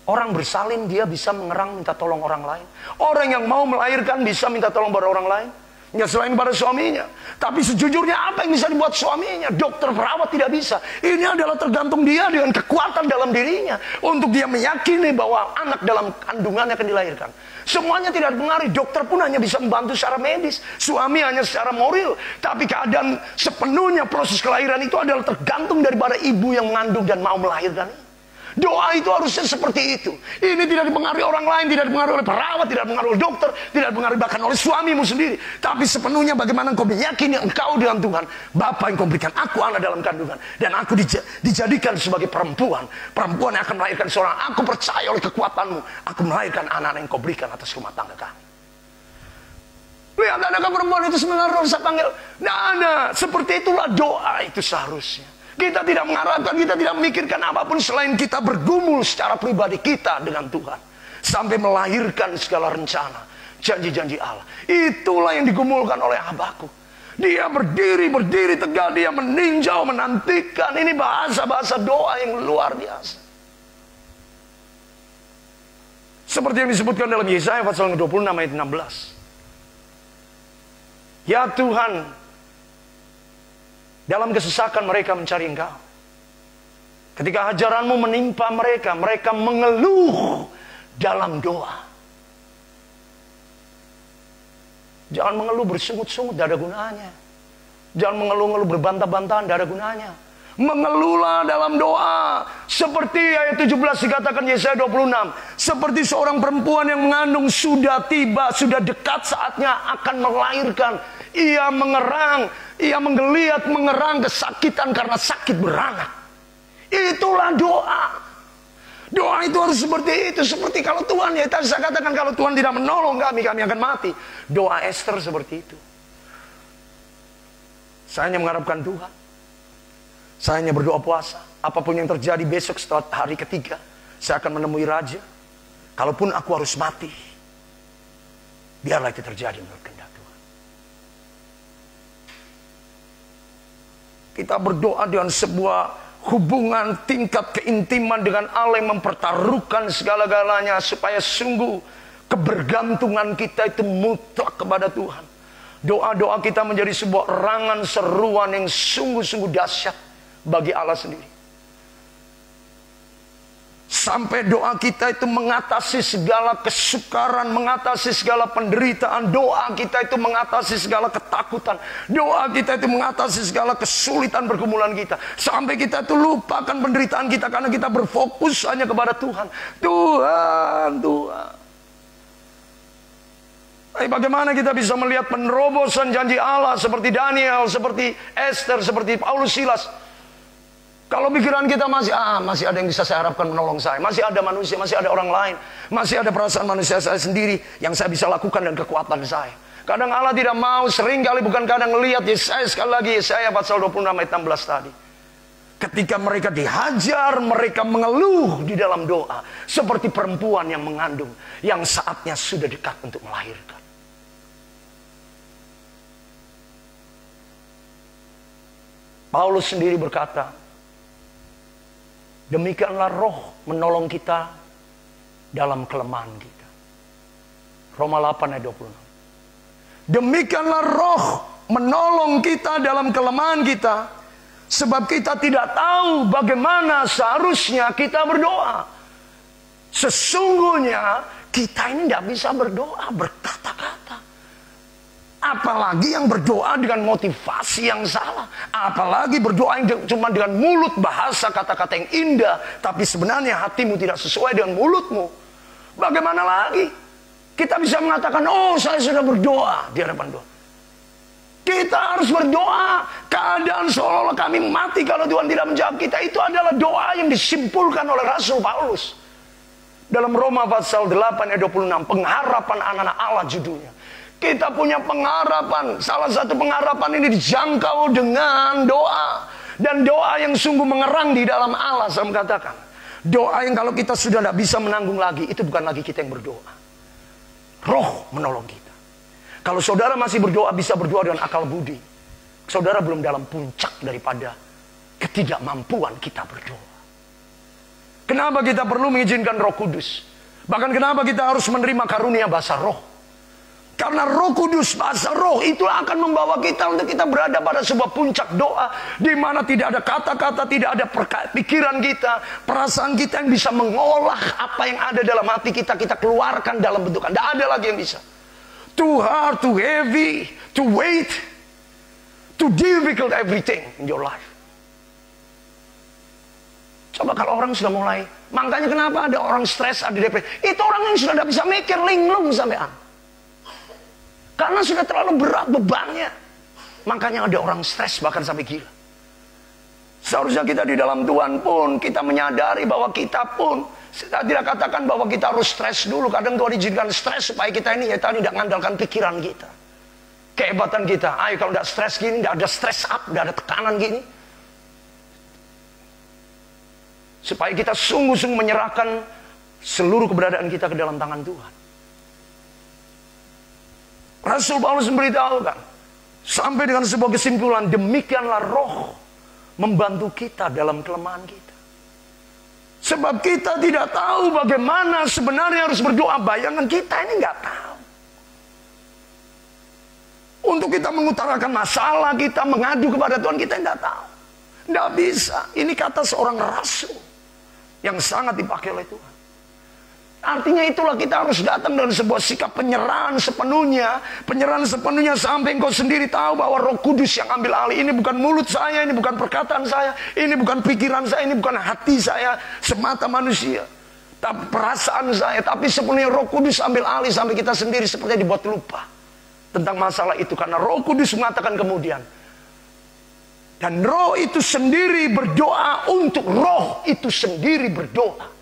Orang bersalin dia bisa mengerang minta tolong orang lain. Orang yang mau melahirkan bisa minta tolong pada orang lain. Ya selain pada suaminya. Tapi sejujurnya apa yang bisa dibuat suaminya? Dokter, perawat tidak bisa. Ini adalah tergantung dia dengan kekuatan dalam dirinya. Untuk dia meyakini bahwa anak dalam kandungannya akan dilahirkan. Semuanya tidak dipengaruhi. Dokter pun hanya bisa membantu secara medis. Suami hanya secara moral. Tapi keadaan sepenuhnya proses kelahiran itu adalah tergantung daripada ibu yang mengandung dan mau melahirkan. Doa itu harusnya seperti itu. Ini tidak dipengaruhi orang lain, tidak dipengaruhi oleh perawat, tidak dipengaruhi oleh dokter, tidak dipengaruhi bahkan oleh suamimu sendiri. Tapi sepenuhnya bagaimana engkau meyakini engkau dengan Tuhan. Bapa yang kau berikan aku anak dalam kandungan. Dan aku dijadikan sebagai perempuan. Perempuan yang akan melahirkan seorang. Aku percaya oleh kekuatanmu. Aku melahirkan anak-anak yang kau berikan atas rumah tangga kami. Lihat, adakah perempuan itu sebenarnya saya panggil? Nah, seperti itulah doa itu seharusnya. Kita tidak mengharapkan, kita tidak memikirkan apapun selain kita bergumul secara pribadi kita dengan Tuhan. Sampai melahirkan segala rencana, janji-janji Allah. Itulah yang digumulkan oleh Habakuk. Dia berdiri tegak, dia meninjau, menantikan. Ini bahasa-bahasa doa yang luar biasa. Seperti yang disebutkan dalam Yesaya pasal 26 ayat 16. Ya Tuhan, dalam kesesakan mereka mencari Engkau. Ketika hajaranmu menimpa mereka, mereka mengeluh dalam doa. Jangan mengeluh bersungut-sungut, tidak ada gunanya. Jangan mengeluh-ngeluh berbantah-bantahan, tidak ada gunanya. Mengeluhlah dalam doa. Seperti ayat 17 dikatakan Yesaya 26. Seperti seorang perempuan yang mengandung sudah tiba, sudah dekat saatnya akan melahirkan. Ia mengerang, ia menggeliat, mengerang kesakitan karena sakit beranak. Itulah doa. Doa itu harus seperti itu. Seperti kalau Tuhan, ya tadi saya katakan kalau Tuhan tidak menolong kami akan mati. Doa Esther seperti itu. Saya hanya mengharapkan Tuhan. Saya hanya berdoa puasa. Apapun yang terjadi besok setelah hari ketiga, saya akan menemui Raja. Kalaupun aku harus mati, biarlah itu terjadi menurut kehendak Tuhan. Kita berdoa dengan sebuah hubungan tingkat keintiman dengan Allah yang mempertaruhkan segala-galanya supaya sungguh kebergantungan kita itu mutlak kepada Tuhan. Doa-doa kita menjadi sebuah erangan seruan yang sungguh-sungguh dahsyat bagi Allah sendiri. Sampai doa kita itu mengatasi segala kesukaran, mengatasi segala penderitaan. Doa kita itu mengatasi segala ketakutan. Doa kita itu mengatasi segala kesulitan pergumulan kita. Sampai kita itu lupakan penderitaan kita karena kita berfokus hanya kepada Tuhan. Tuhan. Tapi bagaimana kita bisa melihat penerobosan janji Allah seperti Daniel, seperti Esther, seperti Paulus, Silas? Kalau pikiran kita masih ada yang bisa saya harapkan menolong saya. Masih ada manusia, masih ada orang lain. Masih ada perasaan manusia saya sendiri yang saya bisa lakukan dan kekuatan saya. Kadang Allah tidak mau, sering kali bukan kadang melihat Yesaya sekali lagi. Yesaya pasal 26 ayat 16 tadi. Ketika mereka dihajar, mereka mengeluh di dalam doa. Seperti perempuan yang mengandung, yang saatnya sudah dekat untuk melahirkan. Paulus sendiri berkata, demikianlah Roh menolong kita dalam kelemahan kita. Roma 8 ayat 26. Demikianlah Roh menolong kita dalam kelemahan kita. Sebab kita tidak tahu bagaimana seharusnya kita berdoa. Sesungguhnya kita ini tidak bisa berdoa berkata-kata. Apalagi yang berdoa dengan motivasi yang salah. Apalagi berdoa yang cuma dengan mulut, bahasa kata-kata yang indah. Tapi sebenarnya hatimu tidak sesuai dengan mulutmu. Bagaimana lagi kita bisa mengatakan, oh saya sudah berdoa di hadapan Tuhan. Kita harus berdoa. Keadaan seolah-olah kami mati kalau Tuhan tidak menjawab kita. Itu adalah doa yang disimpulkan oleh Rasul Paulus. Dalam Roma pasal 8 ayat 26. Pengharapan anak-anak Allah judulnya. Kita punya pengharapan. Salah satu pengharapan ini dijangkau dengan doa. Dan doa yang sungguh mengerang di dalam Allah. Saya mengatakan. Doa yang kalau kita sudah tidak bisa menanggung lagi. Itu bukan lagi kita yang berdoa. Roh menolong kita. Kalau saudara masih berdoa, bisa berdoa dengan akal budi. Saudara belum dalam puncak daripada ketidakmampuan kita berdoa. Kenapa kita perlu mengizinkan Roh Kudus? Bahkan kenapa kita harus menerima karunia bahasa roh? Karena Roh Kudus, bahasa roh, itu akan membawa kita untuk kita berada pada sebuah puncak doa. Di mana tidak ada kata-kata, tidak ada pikiran kita, perasaan kita yang bisa mengolah apa yang ada dalam hati kita. Kita keluarkan dalam bentukan. Tidak ada lagi yang bisa. Too hard, too heavy, too weight, too difficult everything in your life. Coba kalau orang sudah mulai, makanya kenapa ada orang stres, ada depresi. Itu orang yang sudah tidak bisa mikir, linglung sampean. Karena sudah terlalu berat bebannya. Makanya ada orang stres bahkan sampai gila. Seharusnya kita di dalam Tuhan pun, kita menyadari bahwa kita pun, saya tidak katakan bahwa kita harus stres dulu. Kadang Tuhan izinkan stres supaya kita ini ya tadi tidak mengandalkan pikiran kita. Kehebatan kita. Ayo kalau tidak stres gini, tidak ada stress up, tidak ada tekanan gini. Supaya kita sungguh-sungguh menyerahkan seluruh keberadaan kita ke dalam tangan Tuhan. Rasul Paulus memberitahukan. Sampai dengan sebuah kesimpulan. Demikianlah Roh membantu kita dalam kelemahan kita. Sebab kita tidak tahu bagaimana sebenarnya harus berdoa. Bayangan kita ini nggak tahu. Untuk kita mengutarakan masalah kita, mengadu kepada Tuhan, kita nggak tahu. Nggak bisa. Ini kata seorang rasul yang sangat dipakai oleh Tuhan. Artinya itulah kita harus datang dengan sebuah sikap penyerahan sepenuhnya. Penyerahan sepenuhnya sampai engkau sendiri tahu bahwa Roh Kudus yang ambil alih. Ini bukan mulut saya, ini bukan perkataan saya, ini bukan pikiran saya, ini bukan hati saya semata manusia. Tapi perasaan saya, tapi sepenuhnya Roh Kudus ambil alih sampai kita sendiri seperti dibuat lupa tentang masalah itu. Karena Roh Kudus mengatakan kemudian, dan Roh itu sendiri berdoa untuk Roh itu sendiri berdoa.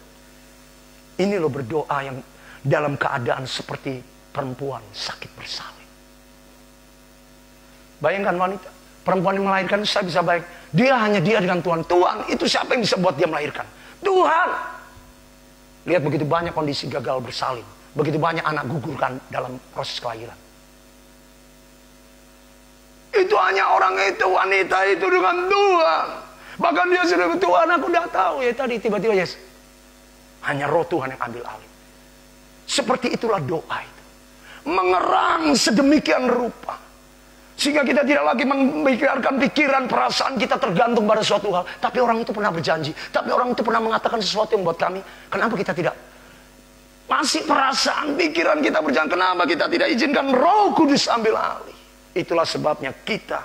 Ini loh berdoa yang dalam keadaan seperti perempuan sakit bersalin. Bayangkan wanita, perempuan yang melahirkan, saya bisa bayang. Hanya dia dengan Tuhan. Tuhan itu siapa yang bisa buat dia melahirkan? Tuhan. Lihat begitu banyak kondisi gagal bersalin. Begitu banyak anak gugurkan dalam proses kelahiran. Itu hanya orang itu, wanita itu dengan Tuhan. Bahkan dia sudah Tuhan, aku udah tahu ya tadi tiba-tiba yes. Hanya Roh Tuhan yang ambil alih. Seperti itulah doa itu. Mengerang sedemikian rupa. Sehingga kita tidak lagi memikirkan pikiran, perasaan kita tergantung pada suatu hal. Tapi orang itu pernah berjanji. Tapi orang itu pernah mengatakan sesuatu yang buat kami. Kenapa kita tidak? Masih perasaan, pikiran kita berjalan. Kenapa kita tidak izinkan Roh Kudus ambil alih? Itulah sebabnya kita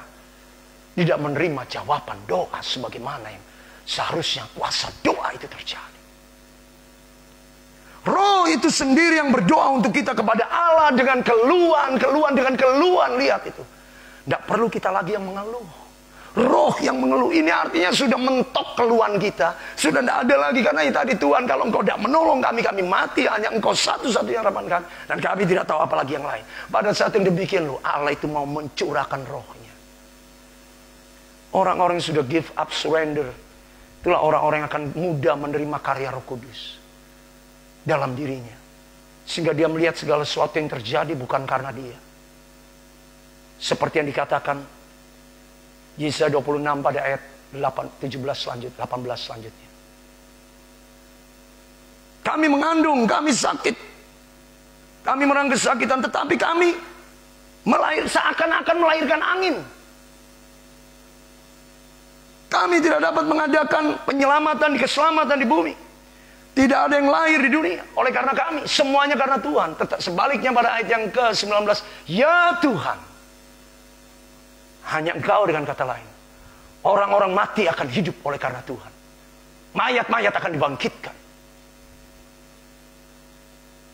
tidak menerima jawaban doa sebagaimana yang seharusnya kuasa doa itu terjadi. Roh itu sendiri yang berdoa untuk kita kepada Allah dengan keluhan. Lihat itu. Tidak perlu kita lagi yang mengeluh. Roh yang mengeluh ini artinya sudah mentok keluhan kita. Sudah tidak ada lagi karena tadi Tuhan kalau engkau tidak menolong kami mati. Hanya engkau satu-satunya harapan kami. Dan kami tidak tahu apa lagi yang lain. Pada saat yang demikian loh, Allah itu mau mencurahkan rohnya. Orang-orang yang sudah give up, surrender. Itulah orang-orang yang akan mudah menerima karya Roh Kudus dalam dirinya. Sehingga dia melihat segala sesuatu yang terjadi bukan karena dia. Seperti yang dikatakan Yesaya 26 pada ayat 17 selanjutnya, 18 selanjutnya. Kami mengandung, kami sakit. Kami merang kesakitan, tetapi kami seakan-akan melahirkan angin. Kami tidak dapat mengadakan penyelamatan, keselamatan di bumi. Tidak ada yang lahir di dunia oleh karena kami. Semuanya karena Tuhan. Sebaliknya pada ayat yang ke-19. Ya Tuhan. Hanya Engkau dengan kata lain. Orang-orang mati akan hidup oleh karena Tuhan. Mayat-mayat akan dibangkitkan.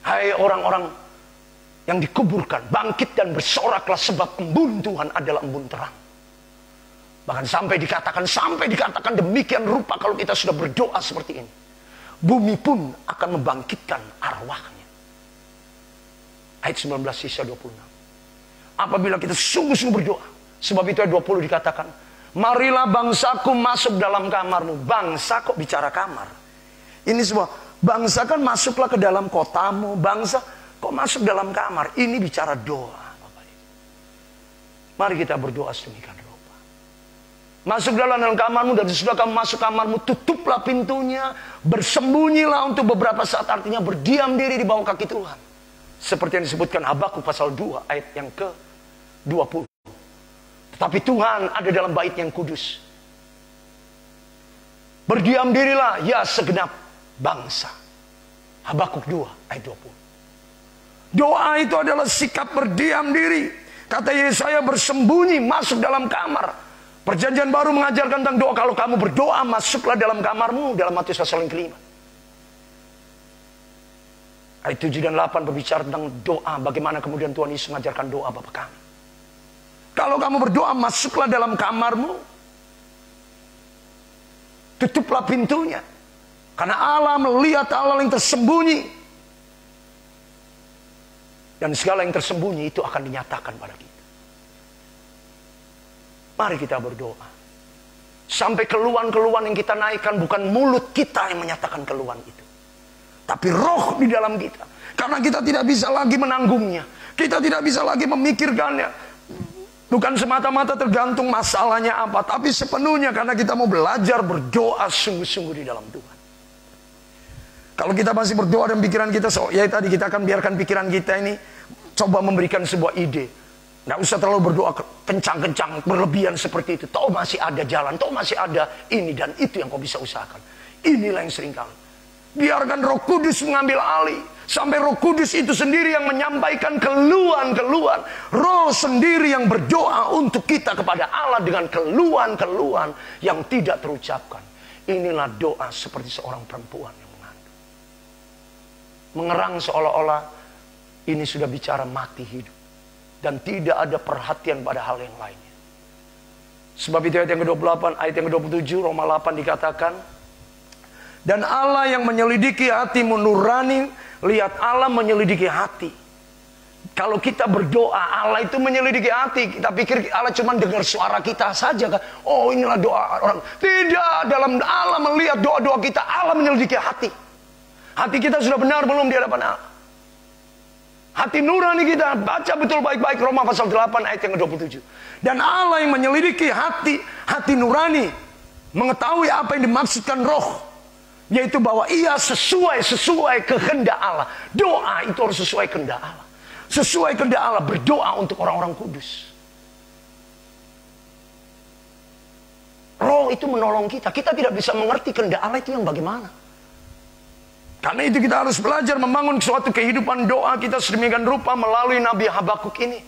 Hai orang-orang yang dikuburkan. Bangkit dan bersoraklah sebab embun Tuhan adalah embun terang. Bahkan sampai dikatakan demikian rupa kalau kita sudah berdoa seperti ini. Bumi pun akan membangkitkan arwahnya. Ayat 19 Yesaya 26. Apabila kita sungguh-sungguh berdoa. Sebab itu ayat 20 dikatakan. Marilah bangsaku masuk dalam kamarmu. Bangsa kok bicara kamar. Ini semua. Bangsa kan masuklah ke dalam kotamu. Bangsa kok masuk dalam kamar. Ini bicara doa. Mari kita berdoa sedemikian. Masuk dalam kamarmu dan sesudah kamu masuk kamarmu, tutuplah pintunya, bersembunyilah untuk beberapa saat, artinya berdiam diri di bawah kaki Tuhan. Seperti yang disebutkan Habakuk pasal 2 ayat yang ke-20. Tetapi Tuhan ada dalam bait yang kudus. Berdiam dirilah ya segenap bangsa. Habakuk 2 ayat 20. Doa itu adalah sikap berdiam diri. Kata Yesaya bersembunyi masuk dalam kamar. Perjanjian baru mengajarkan tentang doa. Kalau kamu berdoa, masuklah dalam kamarmu. Dalam Matius pasal yang kelima. Ayat 7 dan 8 berbicara tentang doa. Bagaimana kemudian Tuhan Yesus mengajarkan doa Bapa kami. Kalau kamu berdoa, masuklah dalam kamarmu. Tutuplah pintunya. Karena Allah melihat hal yang tersembunyi. Dan segala yang tersembunyi itu akan dinyatakan pada kita. Mari kita berdoa. Sampai keluhan-keluhan yang kita naikkan bukan mulut kita yang menyatakan keluhan itu. Tapi roh di dalam kita. Karena kita tidak bisa lagi menanggungnya. Kita tidak bisa lagi memikirkannya. Bukan semata-mata tergantung masalahnya apa. Tapi sepenuhnya karena kita mau belajar berdoa sungguh-sungguh di dalam Tuhan. Kalau kita masih berdoa dan pikiran kita, ya tadi kita akan biarkan pikiran kita ini coba memberikan sebuah ide. Nggak usah terlalu berdoa kencang-kencang, berlebihan seperti itu. Tahu masih ada jalan, tahu masih ada ini dan itu yang kau bisa usahakan. Inilah yang sering kali. Biarkan Roh Kudus mengambil alih. Sampai Roh Kudus itu sendiri yang menyampaikan keluhan-keluhan. Roh sendiri yang berdoa untuk kita kepada Allah dengan keluhan-keluhan yang tidak terucapkan. Inilah doa seperti seorang perempuan yang mengandung. Mengerang seolah-olah ini sudah bicara mati hidup. Dan tidak ada perhatian pada hal yang lainnya. Sebab itu ayat yang ke-28, ayat yang ke-27, Roma 8 dikatakan. Dan Allah yang menyelidiki hatimu nurani, lihat Allah menyelidiki hati. Kalau kita berdoa, Allah itu menyelidiki hati. Kita pikir Allah cuma dengar suara kita saja kan. Oh inilah doa orang. Tidak, dalam Allah melihat doa-doa kita, Allah menyelidiki hati. Hati kita sudah benar belum di hadapan Allah. Hati nurani kita, baca betul baik-baik Roma pasal 8 ayat yang ke-27. Dan Allah yang menyelidiki hati nurani, mengetahui apa yang dimaksudkan roh. Yaitu bahwa ia sesuai kehendak Allah. Doa itu harus sesuai kehendak Allah. Sesuai kehendak Allah, berdoa untuk orang-orang kudus. Roh itu menolong kita. Kita tidak bisa mengerti kehendak Allah itu yang bagaimana. Karena itu kita harus belajar membangun suatu kehidupan doa kita sedemikian rupa melalui Nabi Habakuk ini.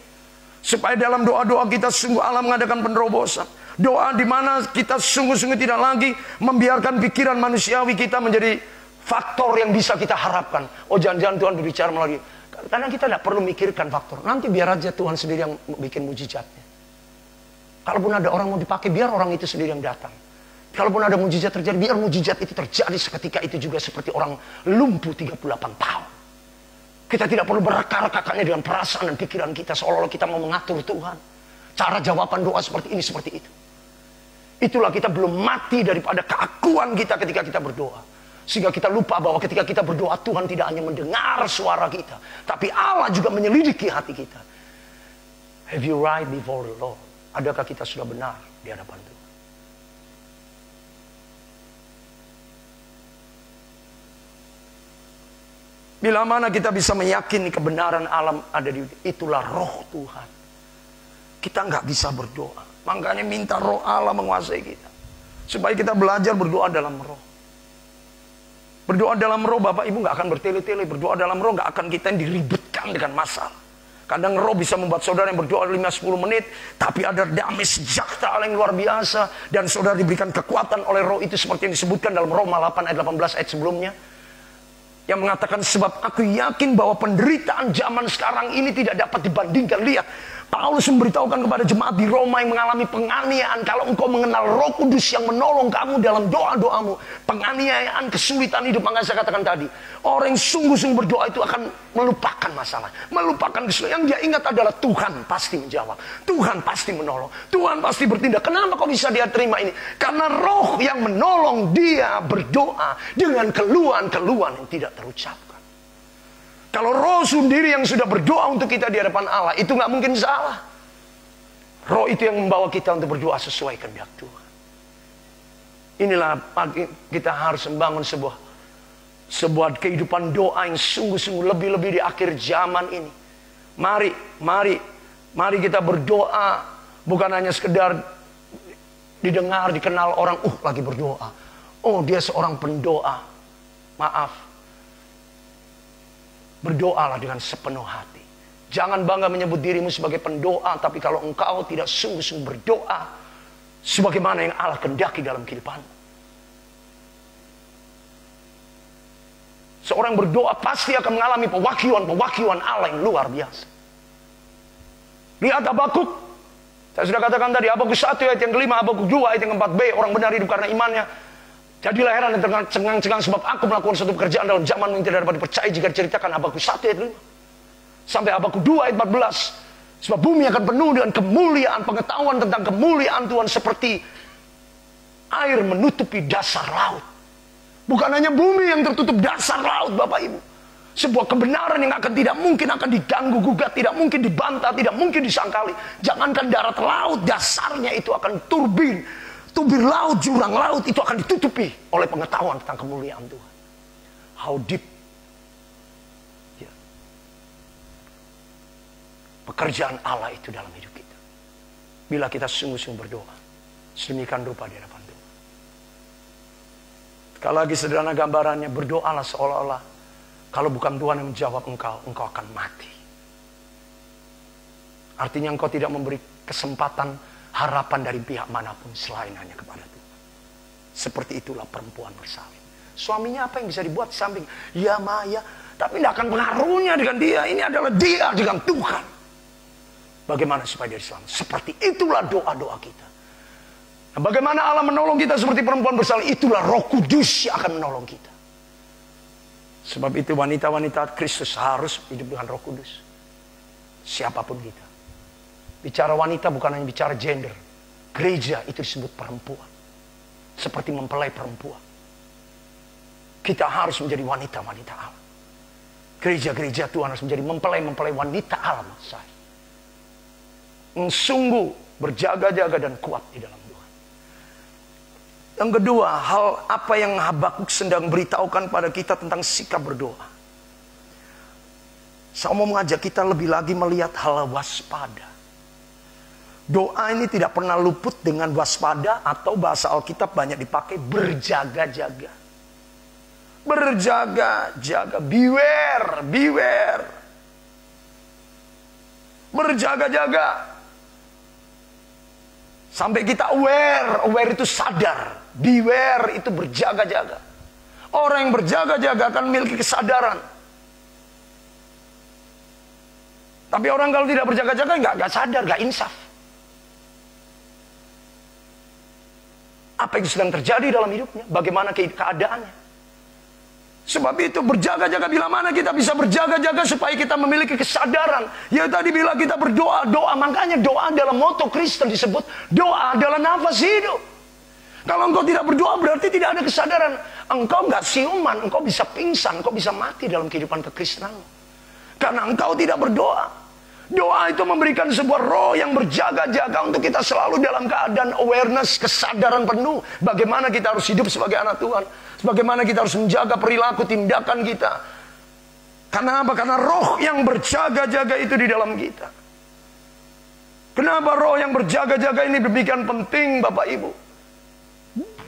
Supaya dalam doa-doa kita sungguh Allah mengadakan penerobosan. Doa di mana kita sungguh-sungguh tidak lagi membiarkan pikiran manusiawi kita menjadi faktor yang bisa kita harapkan. Oh jangan-jangan Tuhan berbicara melalui. Karena kita tidak perlu mikirkan faktor. Nanti biar aja Tuhan sendiri yang bikin mujizatnya. Kalaupun ada orang mau dipakai, biar orang itu sendiri yang datang. Kalaupun ada mujizat terjadi, biar mujizat itu terjadi seketika itu juga seperti orang lumpuh 38 tahun. Kita tidak perlu berreka-rekakannya dengan perasaan dan pikiran kita seolah-olah kita mau mengatur Tuhan. Cara jawaban doa seperti ini, seperti itu. Itulah kita belum mati daripada keakuan kita ketika kita berdoa. Sehingga kita lupa bahwa ketika kita berdoa, Tuhan tidak hanya mendengar suara kita, tapi Allah juga menyelidiki hati kita. Have you right before the Lord? Adakah kita sudah benar di hadapan Tuhan? Bila mana kita bisa meyakini kebenaran alam ada di itulah roh Tuhan. Kita nggak bisa berdoa. Makanya minta roh Allah menguasai kita. Supaya kita belajar berdoa dalam roh. Berdoa dalam roh, Bapak Ibu nggak akan bertele-tele. Berdoa dalam roh nggak akan kita yang diribetkan dengan masalah. Kadang roh bisa membuat saudara yang berdoa 5-10 menit. Tapi ada damai sejahtera yang luar biasa. Dan saudara diberikan kekuatan oleh roh itu seperti yang disebutkan dalam Roma 8 ayat 18 ayat sebelumnya. Yang mengatakan sebab aku yakin bahwa penderitaan zaman sekarang ini tidak dapat dibandingkan. Lihat, Paulus memberitahukan kepada jemaat di Roma yang mengalami penganiayaan. Kalau engkau mengenal Roh Kudus yang menolong kamu dalam doa-doamu, penganiayaan, kesulitan hidup. Maka saya katakan tadi, orang yang sungguh-sungguh berdoa itu akan melupakan masalah, melupakan kesulitan. Yang dia ingat adalah Tuhan pasti menjawab, Tuhan pasti menolong, Tuhan pasti bertindak. Kenapa kok bisa dia terima ini? Karena Roh yang menolong dia berdoa dengan keluhan-keluhan yang tidak terucapkan. Kalau Roh sendiri yang sudah berdoa untuk kita di hadapan Allah, itu nggak mungkin salah. Roh itu yang membawa kita untuk berdoa sesuai kehendak Tuhan. Inilah kita harus membangun sebuah kehidupan doa yang sungguh-sungguh lebih-lebih di akhir zaman ini. Mari kita berdoa bukan hanya sekedar didengar, dikenal orang, lagi berdoa. Oh, dia seorang pendoa. Maaf. Berdoalah dengan sepenuh hati. Jangan bangga menyebut dirimu sebagai pendoa, tapi kalau engkau tidak sungguh-sungguh berdoa sebagaimana yang Allah kehendaki dalam kehidupanmu. Seorang berdoa pasti akan mengalami pewahyuan Allah yang luar biasa. Lihat Habakuk. Saya sudah katakan tadi, Habakuk 1 ayat yang kelima, Habakuk 2 ayat yang 4b. Orang benar hidup karena imannya. Jadilah heran dan tercengang-cengang sebab aku melakukan suatu pekerjaan dalam zaman yang tidak dapat dipercaya jika diceritakan. Habakuk 1 ayat 5 sampai Habakuk 2 ayat 14. Sebab bumi akan penuh dengan kemuliaan, pengetahuan tentang kemuliaan Tuhan seperti air menutupi dasar laut. Bukan hanya bumi yang tertutup, dasar laut, Bapak Ibu. Sebuah kebenaran yang tidak mungkin akan diganggu gugat, tidak mungkin dibantah, tidak mungkin disangkali. Jangankan darat laut, dasarnya itu akan tubir laut, jurang laut itu akan ditutupi oleh pengetahuan tentang kemuliaan Tuhan. How deep pekerjaan Allah itu dalam hidup kita. Bila kita sungguh-sungguh berdoa sedemikian rupa di hadapan Tuhan. Sekali lagi sederhana gambarannya, berdoalah seolah-olah kalau bukan Tuhan yang menjawab engkau akan mati. Artinya engkau tidak memberi kesempatan harapan dari pihak manapun selain hanya kepada Tuhan. Seperti itulah perempuan bersalin. Suaminya apa yang bisa dibuat samping? Ya Maya, tapi tidak akan pengaruhnya dengan dia. Ini adalah dia dengan Tuhan. Bagaimana supaya dia selamat? Seperti itulah doa-doa kita. Nah, bagaimana Allah menolong kita seperti perempuan bersalin? Itulah Roh Kudus yang akan menolong kita. Sebab itu wanita-wanita Kristus harus hidup dengan Roh Kudus. Siapapun kita. Bicara wanita bukan hanya bicara gender. Gereja itu disebut perempuan. Seperti mempelai perempuan. Kita harus menjadi wanita-wanita Allah. Gereja-gereja Tuhan harus menjadi mempelai-mempelai wanita Allah. Sungguh berjaga-jaga dan kuat di dalam Tuhan. Yang kedua, hal apa yang Habakuk sedang beritahukan pada kita tentang sikap berdoa. Saya mau mengajak kita lebih lagi melihat hal waspada. Doa ini tidak pernah luput dengan waspada, atau bahasa Alkitab banyak dipakai berjaga-jaga. Berjaga-jaga, beware. Berjaga-jaga. Sampai kita aware itu sadar. Beware itu berjaga-jaga. Orang yang berjaga-jaga akan memiliki kesadaran. Tapi orang kalau tidak berjaga-jaga nggak sadar, nggak insaf. Apa yang sedang terjadi dalam hidupnya? Bagaimana keadaannya? Sebab itu berjaga-jaga. Bila mana kita bisa berjaga-jaga supaya kita memiliki kesadaran. Ya tadi bila kita berdoa, doa. Makanya doa dalam moto Kristen disebut doa adalah nafas hidup. Kalau engkau tidak berdoa berarti tidak ada kesadaran. Engkau nggak siuman, engkau bisa pingsan, engkau bisa mati dalam kehidupan kekristenanmu. Karena engkau tidak berdoa. Doa itu memberikan sebuah roh yang berjaga-jaga untuk kita selalu dalam keadaan awareness, kesadaran penuh. Bagaimana kita harus hidup sebagai anak Tuhan. Bagaimana kita harus menjaga perilaku, tindakan kita. Karena apa? Karena roh yang berjaga-jaga itu di dalam kita. Kenapa roh yang berjaga-jaga ini demikian penting, Bapak Ibu?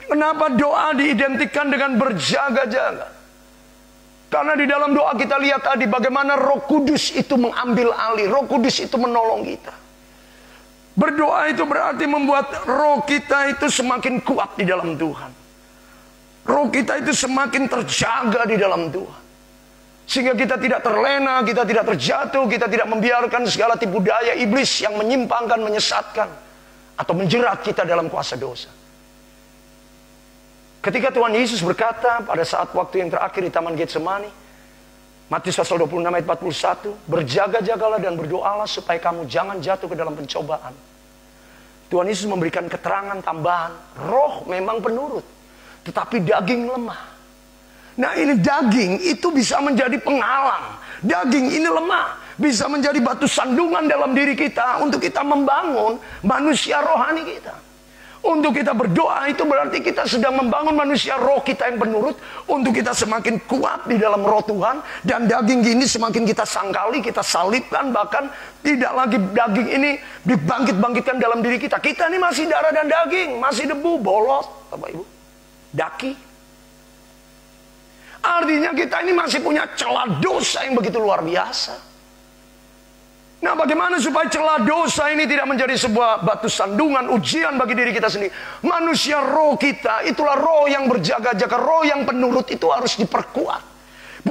Kenapa doa diidentikan dengan berjaga-jaga? Karena di dalam doa kita lihat tadi bagaimana Roh Kudus itu mengambil alih, Roh Kudus itu menolong kita. Berdoa itu berarti membuat roh kita itu semakin kuat di dalam Tuhan. Roh kita itu semakin terjaga di dalam Tuhan. Sehingga kita tidak terlena, kita tidak terjatuh, kita tidak membiarkan segala tipu daya iblis yang menyimpangkan, menyesatkan, atau menjerat kita dalam kuasa dosa. Ketika Tuhan Yesus berkata pada saat waktu yang terakhir di Taman Getsemani, Matius pasal 26 ayat 41, berjaga-jagalah dan berdoalah supaya kamu jangan jatuh ke dalam pencobaan. Tuhan Yesus memberikan keterangan tambahan, roh memang penurut, tetapi daging lemah. Nah ini daging itu bisa menjadi penghalang. Daging ini lemah, bisa menjadi batu sandungan dalam diri kita untuk kita membangun manusia rohani kita. Untuk kita berdoa itu berarti kita sedang membangun manusia roh kita yang penurut. Untuk kita semakin kuat di dalam roh Tuhan. Dan daging ini semakin kita sangkali, kita salibkan. Bahkan tidak lagi daging ini dibangkit-bangkitkan dalam diri kita. Kita ini masih darah dan daging, masih debu, bolot, Bapak Ibu, daki. Artinya kita ini masih punya celah dosa yang begitu luar biasa. Nah bagaimana supaya celah dosa ini tidak menjadi sebuah batu sandungan, ujian bagi diri kita sendiri. Manusia roh kita, itulah roh yang berjaga-jaga, roh yang penurut itu harus diperkuat.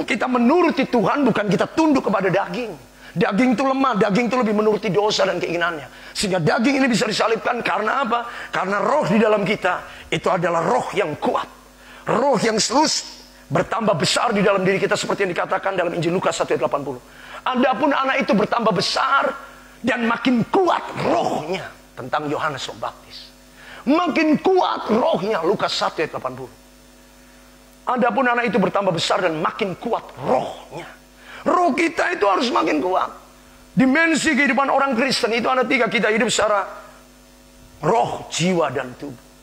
Kita menuruti Tuhan, bukan kita tunduk kepada daging. Daging itu lemah, daging itu lebih menuruti dosa dan keinginannya. Sehingga daging ini bisa disalibkan karena apa? Karena roh di dalam kita, itu adalah roh yang kuat. Roh yang terus bertambah besar di dalam diri kita seperti yang dikatakan dalam Injil Lukas 1 ayat 80. Adapun anak itu bertambah besar dan makin kuat rohnya, tentang Yohanes Pembaptis. Makin kuat rohnya, Lukas 1 ayat 80. Adapun anak itu bertambah besar dan makin kuat rohnya. Roh kita itu harus makin kuat. Dimensi kehidupan orang Kristen itu ada 3. Kita hidup secara roh, jiwa, dan tubuh.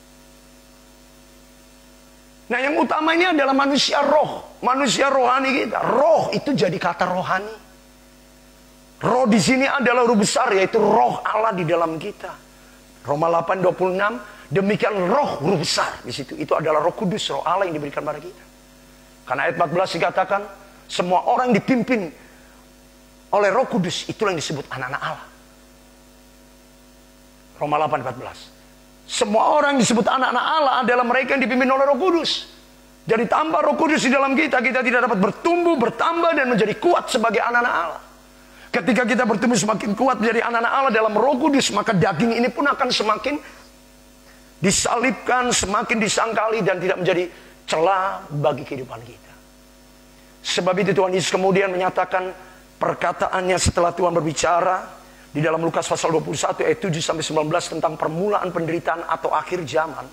Nah yang utama ini adalah manusia roh. Manusia rohani kita. Roh itu jadi kata rohani. Roh di sini adalah roh besar, yaitu roh Allah di dalam kita. Roma 8:26, demikian roh besar di situ. Itu adalah Roh Kudus, roh Allah yang diberikan pada kita. Karena ayat 14 dikatakan, semua orang dipimpin oleh Roh Kudus, itulah yang disebut anak-anak Allah. Roma 8:14. Semua orang disebut anak-anak Allah adalah mereka yang dipimpin oleh Roh Kudus. Jadi tanpa Roh Kudus di dalam kita, kita tidak dapat bertumbuh, bertambah, dan menjadi kuat sebagai anak-anak Allah. Ketika kita bertumbuh semakin kuat menjadi anak-anak Allah dalam Roh Kudus, maka daging ini pun akan semakin disalibkan, semakin disangkali, dan tidak menjadi celah bagi kehidupan kita. Sebab itu Tuhan Yesus kemudian menyatakan perkataannya setelah Tuhan berbicara di dalam Lukas pasal 21 ayat 7-19 tentang permulaan penderitaan atau akhir zaman.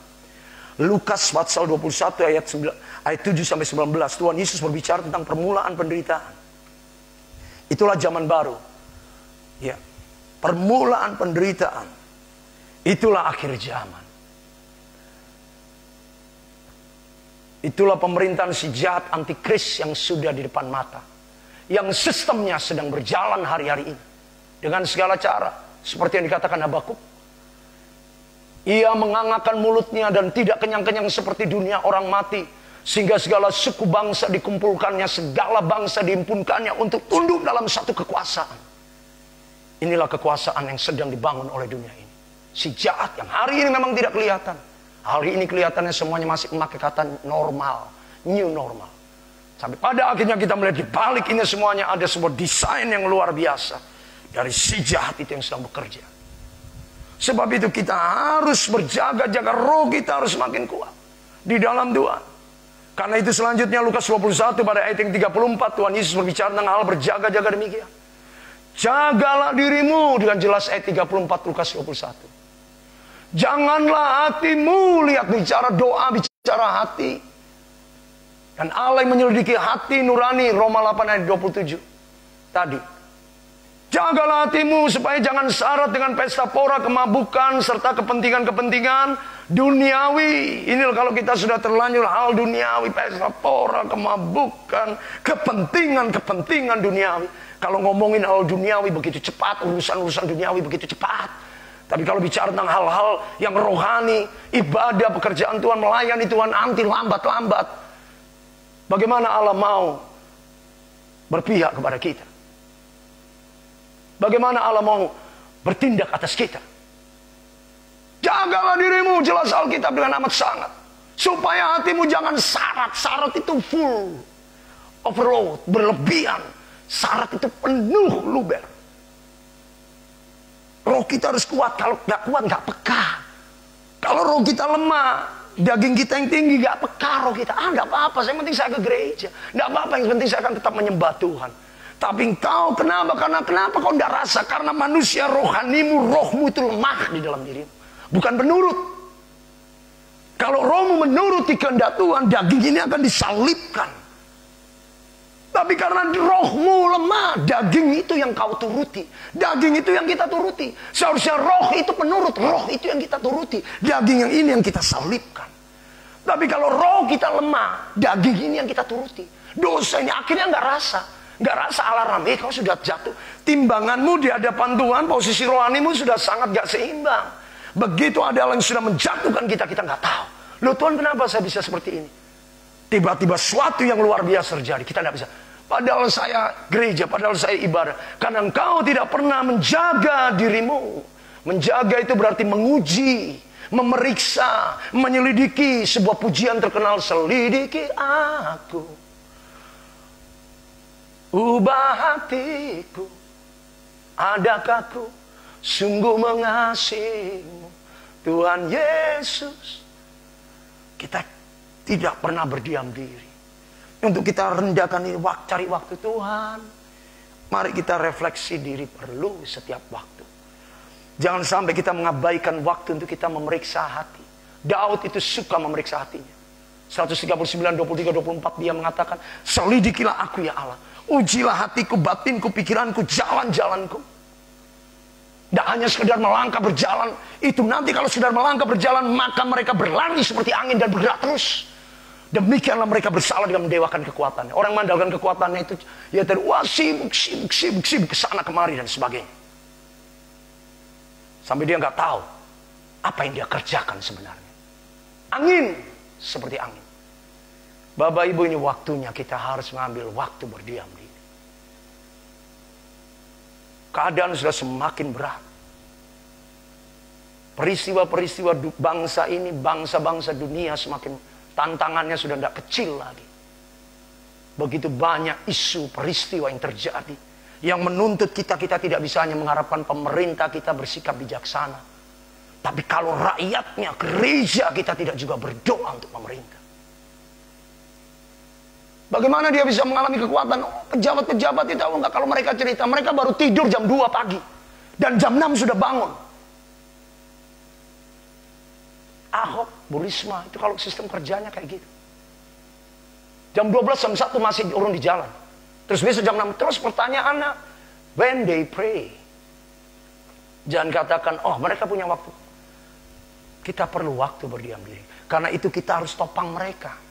Lukas pasal 21 ayat 7-19, Tuhan Yesus berbicara tentang permulaan penderitaan. Itulah zaman baru. Ya, permulaan penderitaan. Itulah akhir zaman. Itulah pemerintahan si jahat antikris yang sudah di depan mata. Yang sistemnya sedang berjalan hari-hari ini. Dengan segala cara. Seperti yang dikatakan Habakuk. Ia mengangakkan mulutnya dan tidak kenyang-kenyang seperti dunia orang mati. Sehingga segala suku bangsa dikumpulkannya, segala bangsa dihimpunkannya untuk tunduk dalam satu kekuasaan. Inilah kekuasaan yang sedang dibangun oleh dunia ini. Si jahat yang hari ini memang tidak kelihatan. Hari ini kelihatannya semuanya masih memakai kata normal, new normal. Sampai pada akhirnya kita melihat di balik ini semuanya ada sebuah desain yang luar biasa. Dari si jahat itu yang sedang bekerja. Sebab itu kita harus berjaga-jaga, roh kita harus makin kuat di dalam Tuhan. Karena itu selanjutnya Lukas 21 pada ayat yang 34 Tuhan Yesus berbicara tentang hal berjaga-jaga demikian. Jagalah dirimu, dengan jelas ayat 34 Lukas 21. Janganlah hatimu, lihat bicara doa, bicara hati. Dan Allah yang menyelidiki hati nurani, Roma 8 ayat 27 tadi. Jagalah hatimu supaya jangan syarat dengan pesta pora, kemabukan, serta kepentingan-kepentingan duniawi. Ini kalau kita sudah terlanjur hal duniawi, pesta pora, kemabukan, kepentingan-kepentingan duniawi. Kalau ngomongin hal duniawi begitu cepat, urusan-urusan duniawi begitu cepat. Tapi kalau bicara tentang hal-hal yang rohani, ibadah, pekerjaan Tuhan, melayani Tuhan, anti lambat-lambat. Bagaimana Allah mau berpihak kepada kita? Bagaimana Allah mau bertindak atas kita? Jagalah dirimu, jelas Alkitab dengan amat sangat. Supaya hatimu jangan syarat. Syarat itu full, overload, berlebihan. Syarat itu penuh, luber. Roh kita harus kuat. Kalau gak kuat gak peka. Kalau roh kita lemah, daging kita yang tinggi gak peka roh kita. Gak apa-apa, yang penting saya ke gereja. Gak apa-apa, yang penting saya akan tetap menyembah Tuhan. Tapi engkau kenapa? Kenapa kau tidak rasa? Karena manusia rohanimu, rohmu itu lemah di dalam dirimu. Bukan penurut. Kalau rohmu menuruti kehendak Tuhan, daging ini akan disalibkan. Tapi karena rohmu lemah, daging itu yang kau turuti. Daging itu yang kita turuti. Seharusnya roh itu penurut, roh itu yang kita turuti. Daging yang ini yang kita salibkan. Tapi kalau roh kita lemah, daging ini yang kita turuti. Dosa ini akhirnya nggak rasa. Nggak rasa alarm, kau sudah jatuh. Timbanganmu di hadapan Tuhan, posisi rohanimu sudah sangat gak seimbang. Begitu ada orang yang sudah menjatuhkan kita, kita nggak tahu. Loh Tuhan, kenapa saya bisa seperti ini? Tiba-tiba suatu yang luar biasa terjadi, kita nggak bisa. Padahal saya gereja, padahal saya ibadah. Karena engkau tidak pernah menjaga dirimu. Menjaga itu berarti menguji, memeriksa, menyelidiki. Sebuah pujian terkenal, selidiki aku, ubah hatiku, adakah ku sungguh mengasihimu, Tuhan Yesus. Kita tidak pernah berdiam diri. Untuk kita rendahkan ini, cari waktu Tuhan. Mari kita refleksi diri perlu setiap waktu. Jangan sampai kita mengabaikan waktu untuk kita memeriksa hati. Daud itu suka memeriksa hatinya. 139, 23, 24 dia mengatakan, selidikilah aku ya Allah. Ujilah hatiku, batinku, pikiranku, jalan-jalanku. Tidak hanya sekedar melangkah berjalan. Itu nanti kalau sudah melangkah berjalan, maka mereka berlari seperti angin dan bergerak terus. Demikianlah mereka bersalah dengan mendewakan kekuatannya. Orang mengandalkan kekuatannya itu, ya tadi, wah sibuk kesana kemari dan sebagainya. Sampai dia nggak tahu apa yang dia kerjakan sebenarnya. Angin seperti angin. Bapak Ibu, ini waktunya kita harus mengambil waktu berdiam diri. Keadaan sudah semakin berat. Peristiwa-peristiwa bangsa ini, bangsa-bangsa dunia semakin, tantangannya sudah tidak kecil lagi. Begitu banyak isu peristiwa yang terjadi, yang menuntut kita tidak bisa hanya mengharapkan pemerintah kita bersikap bijaksana. Tapi kalau rakyatnya, gereja kita tidak juga berdoa untuk pemerintah. Bagaimana dia bisa mengalami kekuatan? Pejabat-pejabat itu tahu nggak, kalau mereka cerita, mereka baru tidur jam 2 pagi. Dan jam 6 sudah bangun. Ahok, Bu Risma, itu kalau sistem kerjanya kayak gitu. Jam 12, jam 1 masih urun di jalan. Terus besok jam 6, terus pertanyaannya, when they pray. Jangan katakan, oh mereka punya waktu. Kita perlu waktu berdiam diri. Karena itu kita harus topang mereka.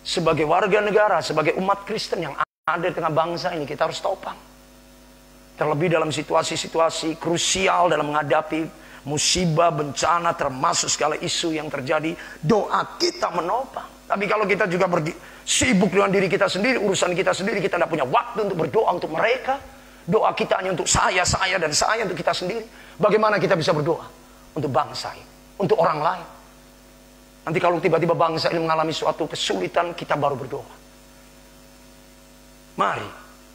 Sebagai warga negara, sebagai umat Kristen yang ada di tengah bangsa ini, kita harus topang. Terlebih dalam situasi-situasi krusial dalam menghadapi musibah, bencana, termasuk segala isu yang terjadi, doa kita menopang. Tapi kalau kita juga sibuk dengan diri kita sendiri, urusan kita sendiri, kita tidak punya waktu untuk berdoa untuk mereka. Doa kita hanya untuk saya, dan saya untuk kita sendiri. Bagaimana kita bisa berdoa untuk bangsa ini, untuk orang lain? Nanti kalau tiba-tiba bangsa ini mengalami suatu kesulitan, kita baru berdoa. Mari,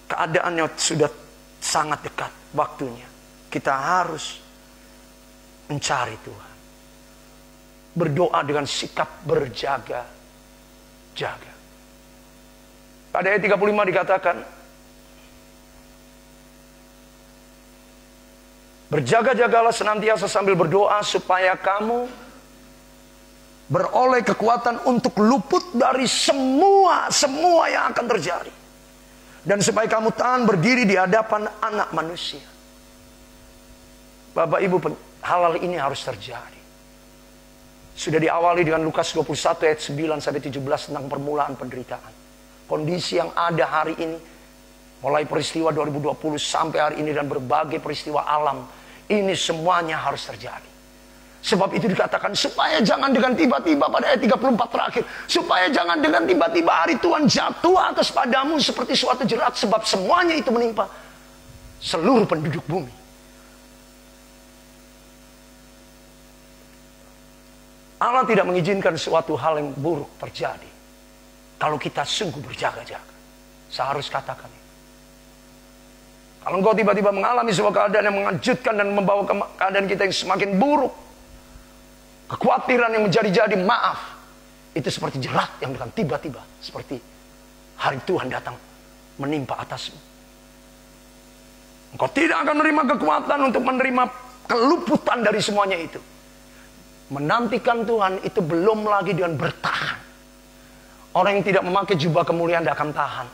keadaannya sudah sangat dekat waktunya. Kita harus mencari Tuhan. Berdoa dengan sikap berjaga-jaga. Pada ayat 35 dikatakan, Berjaga-jagalah senantiasa sambil berdoa supaya kamu beroleh kekuatan untuk luput dari semua yang akan terjadi. Dan supaya kamu tahan berdiri di hadapan Anak Manusia. Bapak Ibu, hal ini harus terjadi. Sudah diawali dengan Lukas 21 ayat 9 sampai 17 tentang permulaan penderitaan. Kondisi yang ada hari ini, mulai peristiwa 2020 sampai hari ini dan berbagai peristiwa alam, ini semuanya harus terjadi. Sebab itu dikatakan supaya jangan dengan tiba-tiba pada ayat 34 terakhir. Supaya jangan dengan tiba-tiba hari Tuhan jatuh atas padamu seperti suatu jerat. Sebab semuanya itu menimpa seluruh penduduk bumi. Allah tidak mengizinkan suatu hal yang buruk terjadi kalau kita sungguh berjaga-jaga. Saya harus katakan ini. Kalau engkau tiba-tiba mengalami sebuah keadaan yang mengejutkan dan membawa keadaan kita yang semakin buruk, kekhawatiran yang menjadi-jadi, maaf, itu seperti jerat yang dengan tiba-tiba, seperti hari Tuhan datang menimpa atasmu. Engkau tidak akan menerima kekuatan untuk menerima keluputan dari semuanya itu. Menantikan Tuhan itu belum lagi dengan bertahan. Orang yang tidak memakai jubah kemuliaan tidak akan tahan.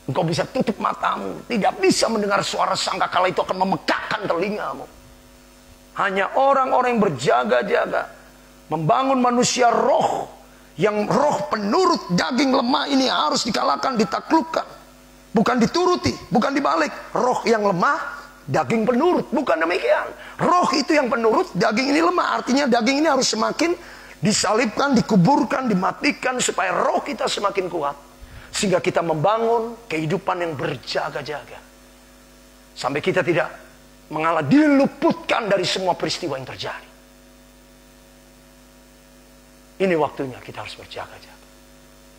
Engkau bisa tutup matamu, tidak bisa mendengar suara sangkakala itu akan memegahkan telingamu. Hanya orang-orang yang berjaga-jaga membangun manusia roh, yang roh penurut daging lemah ini harus dikalahkan, ditaklukkan. Bukan dituruti, bukan dibalik. Roh yang lemah, daging penurut. Bukan demikian. Roh itu yang penurut, daging ini lemah. Artinya daging ini harus semakin disalibkan, dikuburkan, dimatikan supaya roh kita semakin kuat. Sehingga kita membangun kehidupan yang berjaga-jaga. Sampai kita tidak mengalah, diluputkan dari semua peristiwa yang terjadi. Ini waktunya kita harus berjaga-jaga.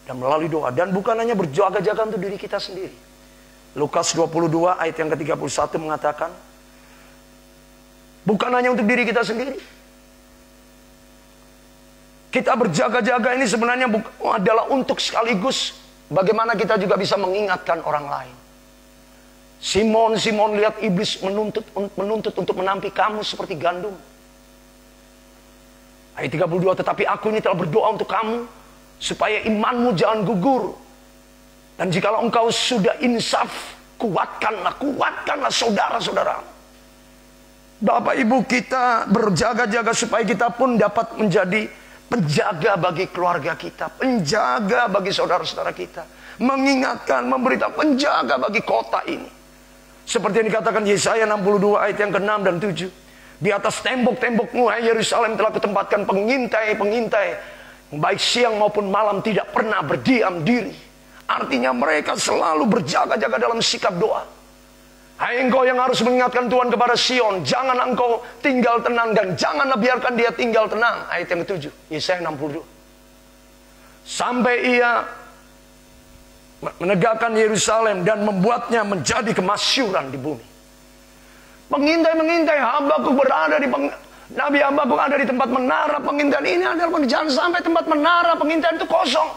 Dan melalui doa. Dan bukan hanya berjaga-jaga untuk diri kita sendiri. Lukas 22 ayat yang ke-31 mengatakan, bukan hanya untuk diri kita sendiri. Kita berjaga-jaga ini sebenarnya adalah untuk sekaligus bagaimana kita juga bisa mengingatkan orang lain. Simon lihat iblis menuntut untuk menampi kamu seperti gandum. Ayat 32, tetapi aku ini telah berdoa untuk kamu supaya imanmu jangan gugur. Dan jikalau engkau sudah insaf, kuatkanlah saudara-saudara. Bapak Ibu, kita berjaga-jaga supaya kita pun dapat menjadi penjaga bagi keluarga kita, penjaga bagi saudara-saudara kita, mengingatkan, memberitahu, penjaga bagi kota ini. Seperti yang dikatakan Yesaya 62 ayat yang ke-6 dan 7. Di atas tembok-tembokmu, hai Yerusalem, telah kutempatkan pengintai-pengintai, baik siang maupun malam, tidak pernah berdiam diri. Artinya mereka selalu berjaga-jaga dalam sikap doa. Hai engkau yang harus mengingatkan Tuhan kepada Sion, jangan engkau tinggal tenang dan janganlah biarkan dia tinggal tenang. Ayat yang ke-7, Yesaya 62. Sampai ia menegakkan Yerusalem dan membuatnya menjadi kemasyuran di bumi. Mengintai Habakuk berada di Nabi Habakuk ada di tempat menara pengintaian. Ini adalah jangan sampai tempat menara pengintaian itu kosong.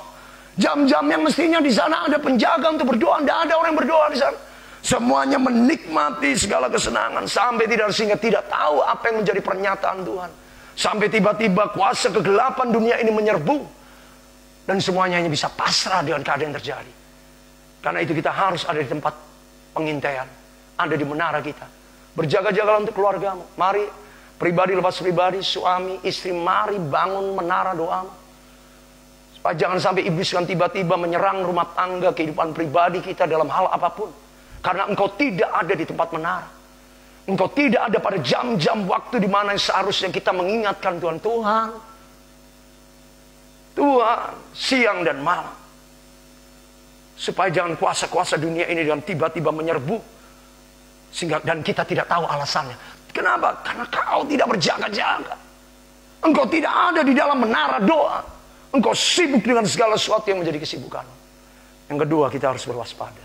Jam-jam yang mestinya di sana ada penjaga untuk berdoa, tidak ada orang yang berdoa di sana. Semuanya menikmati segala kesenangan sampai sehingga tidak tahu apa yang menjadi pernyataan Tuhan. Sampai tiba-tiba kuasa kegelapan dunia ini menyerbu dan semuanya hanya bisa pasrah dengan keadaan yang terjadi. Karena itu kita harus ada di tempat pengintaian, ada di menara kita. Berjaga-jagalah untuk keluargamu. Mari pribadi lepas pribadi, suami, istri, mari bangun menara doamu. Supaya jangan sampai iblis kan tiba-tiba menyerang rumah tangga, kehidupan pribadi kita dalam hal apapun. Karena engkau tidak ada di tempat menara. Engkau tidak ada pada jam-jam waktu di mana seharusnya kita mengingatkan Tuhan. Tuhan, siang dan malam. Supaya jangan kuasa-kuasa dunia ini dan tiba-tiba menyerbu. Sehingga, dan kita tidak tahu alasannya. Kenapa? Karena kau tidak berjaga-jaga. Engkau tidak ada di dalam menara doa. Engkau sibuk dengan segala sesuatu yang menjadi kesibukan. Yang kedua, kita harus berwaspada.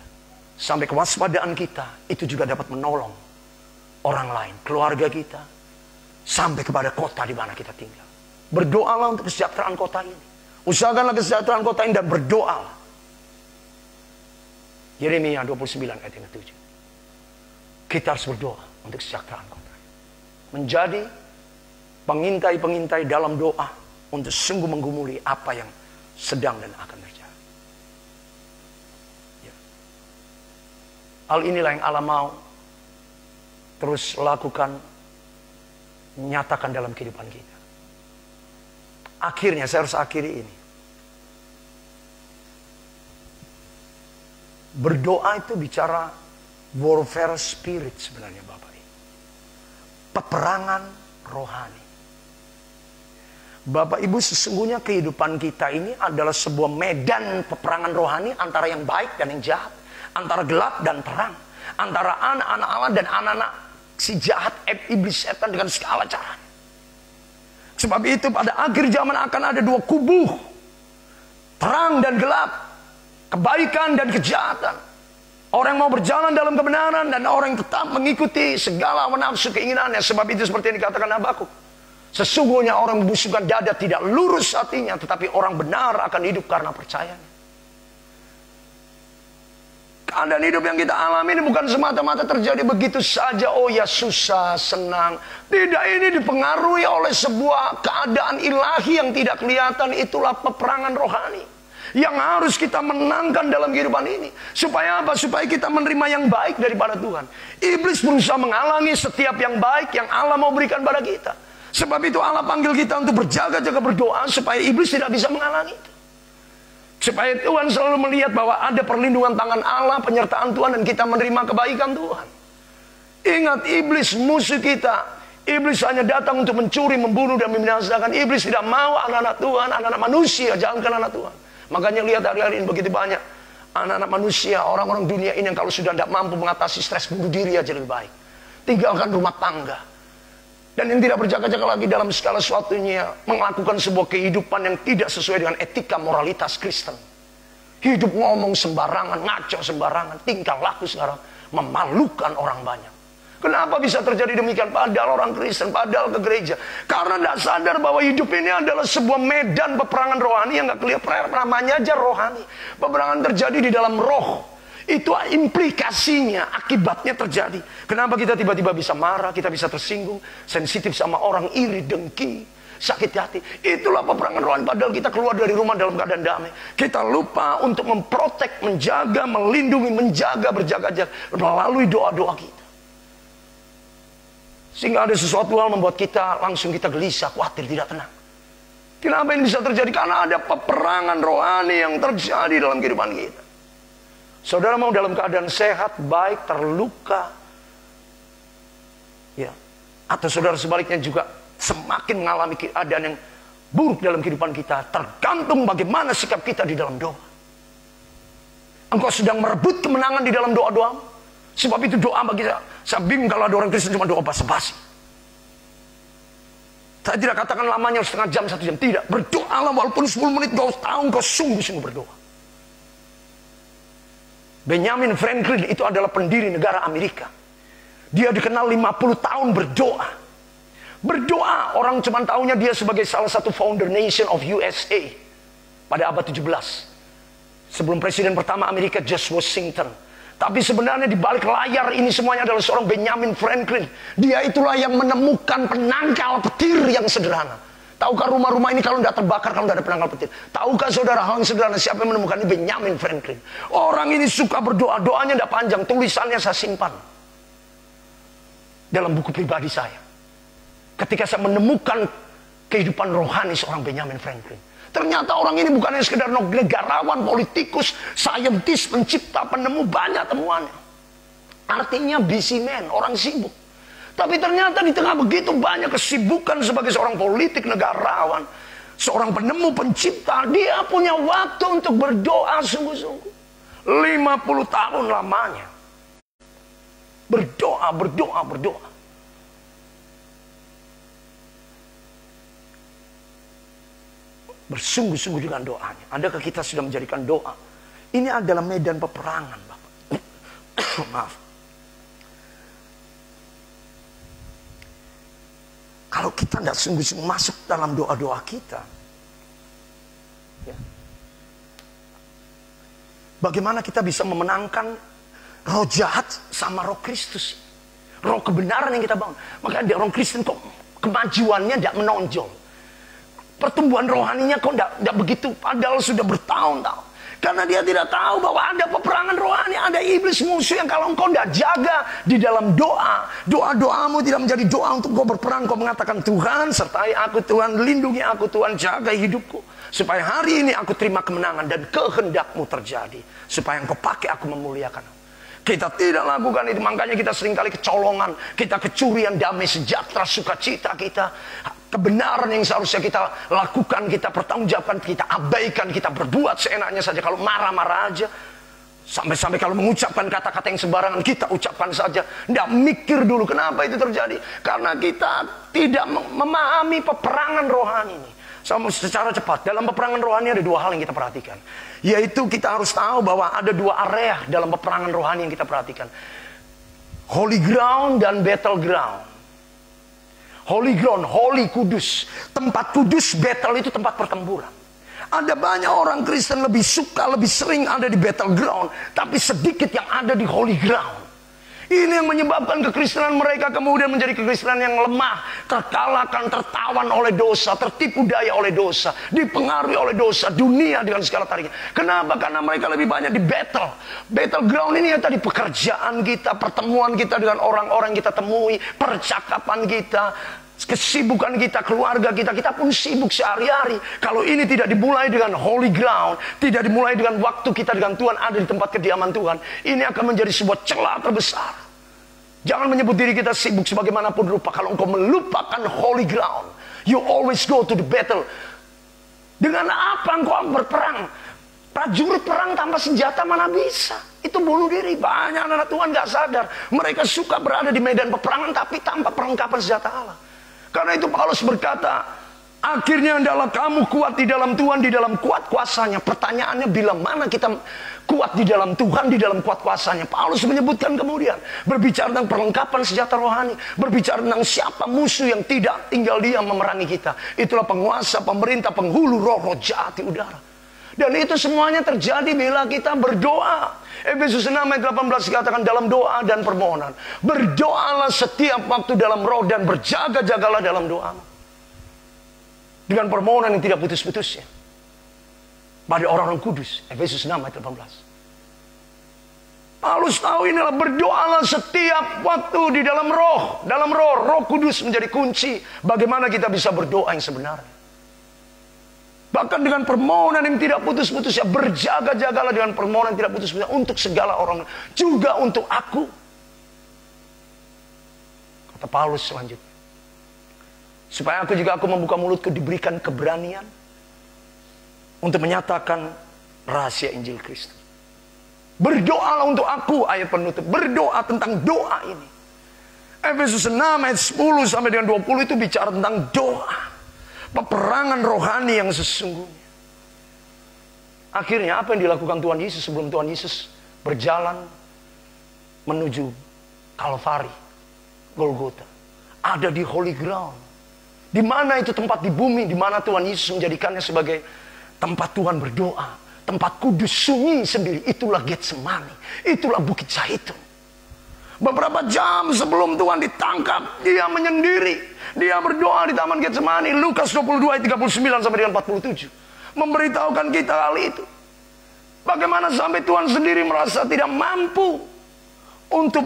Sampai kewaspadaan kita itu juga dapat menolong orang lain, keluarga kita, sampai kepada kota di mana kita tinggal. Berdoalah untuk kesejahteraan kota ini. Usahakanlah kesejahteraan kota ini dan berdoalah. Yeremia 29 ayat yang ke-7. Kita harus berdoa. untuk kesejahteraan kota. Menjadi pengintai-pengintai dalam doa untuk sungguh menggumuli apa yang sedang dan akan terjadi. Ya. Hal inilah yang Allah mau terus lakukan, nyatakan dalam kehidupan kita. Akhirnya saya harus akhiri ini. Berdoa itu bicara warfare spirit sebenarnya Bapak Ibu. Peperangan rohani. Bapak Ibu, sesungguhnya kehidupan kita ini adalah sebuah medan peperangan rohani antara yang baik dan yang jahat, antara gelap dan terang, antara anak-anak Allah dan anak-anak si jahat, iblis setan dengan segala cara. Sebab itu pada akhir zaman akan ada dua kubu, terang dan gelap, kebaikan dan kejahatan. Orang yang mau berjalan dalam kebenaran dan orang yang tetap mengikuti segala nafsu keinginannya. Sebab itu seperti yang dikatakan Habakuk, sesungguhnya orang membusukkan dada tidak lurus hatinya, tetapi orang benar akan hidup karena percayanya. Keadaan hidup yang kita alami ini bukan semata-mata terjadi begitu saja. Oh ya, susah, senang. Tidak, ini dipengaruhi oleh sebuah keadaan ilahi yang tidak kelihatan. Itulah peperangan rohani yang harus kita menangkan dalam kehidupan ini. Supaya apa? Supaya kita menerima yang baik daripada Tuhan. Iblis berusaha menghalangi setiap yang baik yang Allah mau berikan pada kita. Sebab itu Allah panggil kita untuk berjaga-jaga berdoa supaya iblis tidak bisa menghalangi itu. Supaya Tuhan selalu melihat bahwa ada perlindungan tangan Allah, penyertaan Tuhan, dan kita menerima kebaikan Tuhan. Ingat, iblis musuh kita. Iblis hanya datang untuk mencuri, membunuh, dan membinasakan. Iblis tidak mau anak-anak Tuhan, anak-anak manusia jalankan anak Tuhan. Makanya lihat hari-hari ini begitu banyak anak-anak manusia, orang-orang dunia ini yang kalau sudah tidak mampu mengatasi stres, bunuh diri aja lebih baik. Tinggalkan rumah tangga. Dan yang tidak berjaga-jaga lagi dalam segala sesuatunya, melakukan sebuah kehidupan yang tidak sesuai dengan etika moralitas Kristen. Hidup ngomong sembarangan, ngaco sembarangan, tingkah laku sekarang memalukan orang banyak. Kenapa bisa terjadi demikian? Padahal orang Kristen, padahal ke gereja. Karena tidak sadar bahwa hidup ini adalah sebuah medan peperangan rohani yang gak kelihatan, namanya aja rohani. Peperangan terjadi di dalam roh. Itu implikasinya, akibatnya terjadi. Kenapa kita tiba-tiba bisa marah, kita bisa tersinggung, sensitif sama orang, iri, dengki, sakit hati. Itulah peperangan rohani. Padahal kita keluar dari rumah dalam keadaan damai. Kita lupa untuk memprotek, menjaga, melindungi, menjaga, berjaga-jaga melalui doa-doa kita. Sehingga ada sesuatu hal membuat kita langsung kita gelisah, khawatir, tidak tenang. Kenapa ini bisa terjadi? Karena ada peperangan rohani yang terjadi dalam kehidupan kita. Saudara mau dalam keadaan sehat, baik, terluka, ya, atau saudara sebaliknya juga semakin mengalami keadaan yang buruk dalam kehidupan kita, tergantung bagaimana sikap kita di dalam doa. Engkau sedang merebut kemenangan di dalam doa-doa. Sebab itu doa bagi saya bingung kalau ada orang Kristen cuma doa basa-basi. Saya tidak katakan lamanya setengah jam, 1 jam, tidak. Berdoalah walaupun 10 menit, kau tahu kau sungguh-sungguh berdoa. Benjamin Franklin itu adalah pendiri negara Amerika. Dia dikenal 50 tahun berdoa. Berdoa, orang cuma tahunya dia sebagai salah satu founder nation of USA pada abad 17. Sebelum presiden pertama Amerika, George Washington. Tapi sebenarnya di balik layar ini semuanya adalah seorang Benjamin Franklin. Dia itulah yang menemukan penangkal petir yang sederhana. Tahukah rumah-rumah ini kalau tidak terbakar, kalau tidak ada penangkal petir? Tahukah saudara hal yang sederhana siapa yang menemukan ini? Benjamin Franklin. Orang ini suka berdoa, doanya tidak panjang, tulisannya saya simpan dalam buku pribadi saya. Ketika saya menemukan kehidupan rohani seorang Benjamin Franklin. Ternyata orang ini bukan hanya sekedar negarawan, politikus, saintis, pencipta, penemu, banyak temuannya. Artinya busy man, orang sibuk. Tapi ternyata di tengah begitu banyak kesibukan sebagai seorang politik, negarawan, seorang penemu, pencipta, dia punya waktu untuk berdoa sungguh-sungguh. 50 tahun lamanya. Berdoa, berdoa, berdoa. Bersungguh-sungguh dengan doanya. Adakah kita sudah menjadikan doa? Ini adalah medan peperangan, Bapak. Maaf. Kalau kita tidak sungguh-sungguh masuk dalam doa-doa kita, ya, bagaimana kita bisa memenangkan roh jahat sama roh Kristus? Roh kebenaran yang kita bangun. Makanya di orang Kristen kok kemajuannya tidak menonjol. Pertumbuhan rohaninya kok tidak begitu. Padahal sudah bertahun-tahun. Karena dia tidak tahu bahwa ada peperangan rohani. Ada iblis musuh yang kalau engkau tidak jaga di dalam doa. Doa-doamu tidak menjadi doa untuk kau berperang. Kau mengatakan, Tuhan sertai aku, Tuhan lindungi aku, Tuhan jaga hidupku. Supaya hari ini aku terima kemenangan dan kehendakmu terjadi. Supaya engkau pakai aku memuliakan. Kita tidak lakukan itu. Makanya kita seringkali kecolongan. Kita kecurian, damai sejahtera, sukacita kita. Kebenaran yang seharusnya kita lakukan, kita pertanggungjawabkan, kita abaikan, kita berbuat seenaknya saja. Kalau marah-marah aja. Sampai-sampai kalau mengucapkan kata-kata yang sembarangan, kita ucapkan saja. Tidak mikir dulu kenapa itu terjadi. Karena kita tidak memahami peperangan rohani ini. Secara cepat, dalam peperangan rohani ada dua hal yang kita perhatikan. Yaitu kita harus tahu bahwa ada dua area dalam peperangan rohani yang kita perhatikan. Holy ground dan battleground. Holy ground, holy kudus. Tempat kudus, battle itu tempat pertempuran. Ada banyak orang Kristen lebih suka, lebih sering ada di battleground. Tapi sedikit yang ada di holy ground. Ini yang menyebabkan kekristenan mereka kemudian menjadi kekristenan yang lemah. Terkalahkan, tertawan oleh dosa, tertipu daya oleh dosa. Dipengaruhi oleh dosa, dunia dengan segala tariknya. Kenapa? Karena mereka lebih banyak di battle. Battleground ini ya tadi pekerjaan kita, pertemuan kita dengan orang-orang kita temui, percakapan kita, kesibukan kita, keluarga kita, kita pun sibuk sehari-hari. Kalau ini tidak dimulai dengan holy ground, tidak dimulai dengan waktu kita dengan Tuhan ada di tempat kediaman Tuhan, ini akan menjadi sebuah celah terbesar. Jangan menyebut diri kita sibuk sebagaimanapun rupa. Kalau engkau melupakan holy ground, you always go to the battle. Dengan apa engkau berperang? Prajurit perang tanpa senjata mana bisa? Itu bunuh diri. Banyak anak Tuhan gak sadar. Mereka suka berada di medan peperangan tapi tanpa perlengkapan senjata Allah. Karena itu Paulus berkata, akhirnya adalah kamu kuat di dalam Tuhan, di dalam kuat kuasanya. Pertanyaannya bila mana kita kuat di dalam Tuhan, di dalam kuat kuasanya. Paulus menyebutkan kemudian, berbicara tentang perlengkapan senjata rohani, berbicara tentang siapa musuh yang tidak tinggal diam memerangi kita. Itulah penguasa, pemerintah, penghulu roh-roh jahat di udara. Dan itu semuanya terjadi bila kita berdoa. Efesus 6 ayat 18 dikatakan dalam doa dan permohonan. Berdoalah setiap waktu dalam roh dan berjaga-jagalah dalam doamu. Dengan permohonan yang tidak putus-putusnya. Pada orang-orang kudus. Efesus 6 ayat 18. Paulus tahu inilah berdoalah setiap waktu di dalam roh. Dalam roh, roh kudus menjadi kunci. Bagaimana kita bisa berdoa yang sebenarnya. Bahkan dengan permohonan yang tidak putus-putus ya, berjaga-jagalah dengan permohonan yang tidak putus-putus untuk segala orang, juga untuk aku. Kata Paulus selanjutnya. Supaya aku juga aku membuka mulutku diberikan keberanian untuk menyatakan rahasia Injil Kristus. Berdoalah untuk aku, ayat penutup. Berdoa tentang doa ini. Efesus 6 ayat 10 sampai dengan 20 itu bicara tentang doa. Peperangan rohani yang sesungguhnya. Akhirnya apa yang dilakukan Tuhan Yesus sebelum Tuhan Yesus berjalan menuju Kalvari, Golgota. Ada di holy ground. Di mana itu tempat di bumi, di mana Tuhan Yesus menjadikannya sebagai tempat Tuhan berdoa. Tempat kudus sunyi sendiri. Itulah Getsemani. Itulah Bukit Zaitun. Beberapa jam sebelum Tuhan ditangkap, dia menyendiri. Dia berdoa di Taman Getsemani. Lukas 22 ayat 39 sampai dengan 47. Memberitahukan kita hal itu. Bagaimana sampai Tuhan sendiri merasa tidak mampu untuk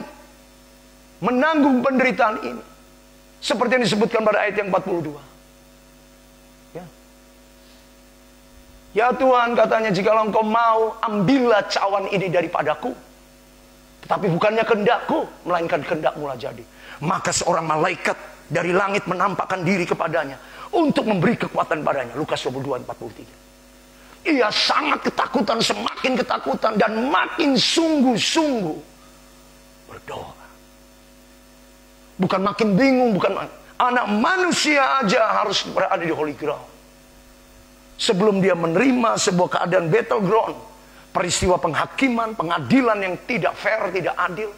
menanggung penderitaan ini. Seperti yang disebutkan pada ayat yang 42. Ya Tuhan, katanya, jikalau engkau mau, ambillah cawan ini daripadaku. Tetapi bukannya kehendakku, melainkan kehendakmu lah jadi. Maka seorang malaikat dari langit menampakkan diri kepadanya untuk memberi kekuatan padanya. Lukas 22 ayat 43. Ia sangat ketakutan, semakin ketakutan, dan makin sungguh-sungguh berdoa. Bukan makin bingung, bukan anak manusia aja harus berada di holy ground. Sebelum dia menerima sebuah keadaan battleground, peristiwa penghakiman, pengadilan yang tidak fair, tidak adil,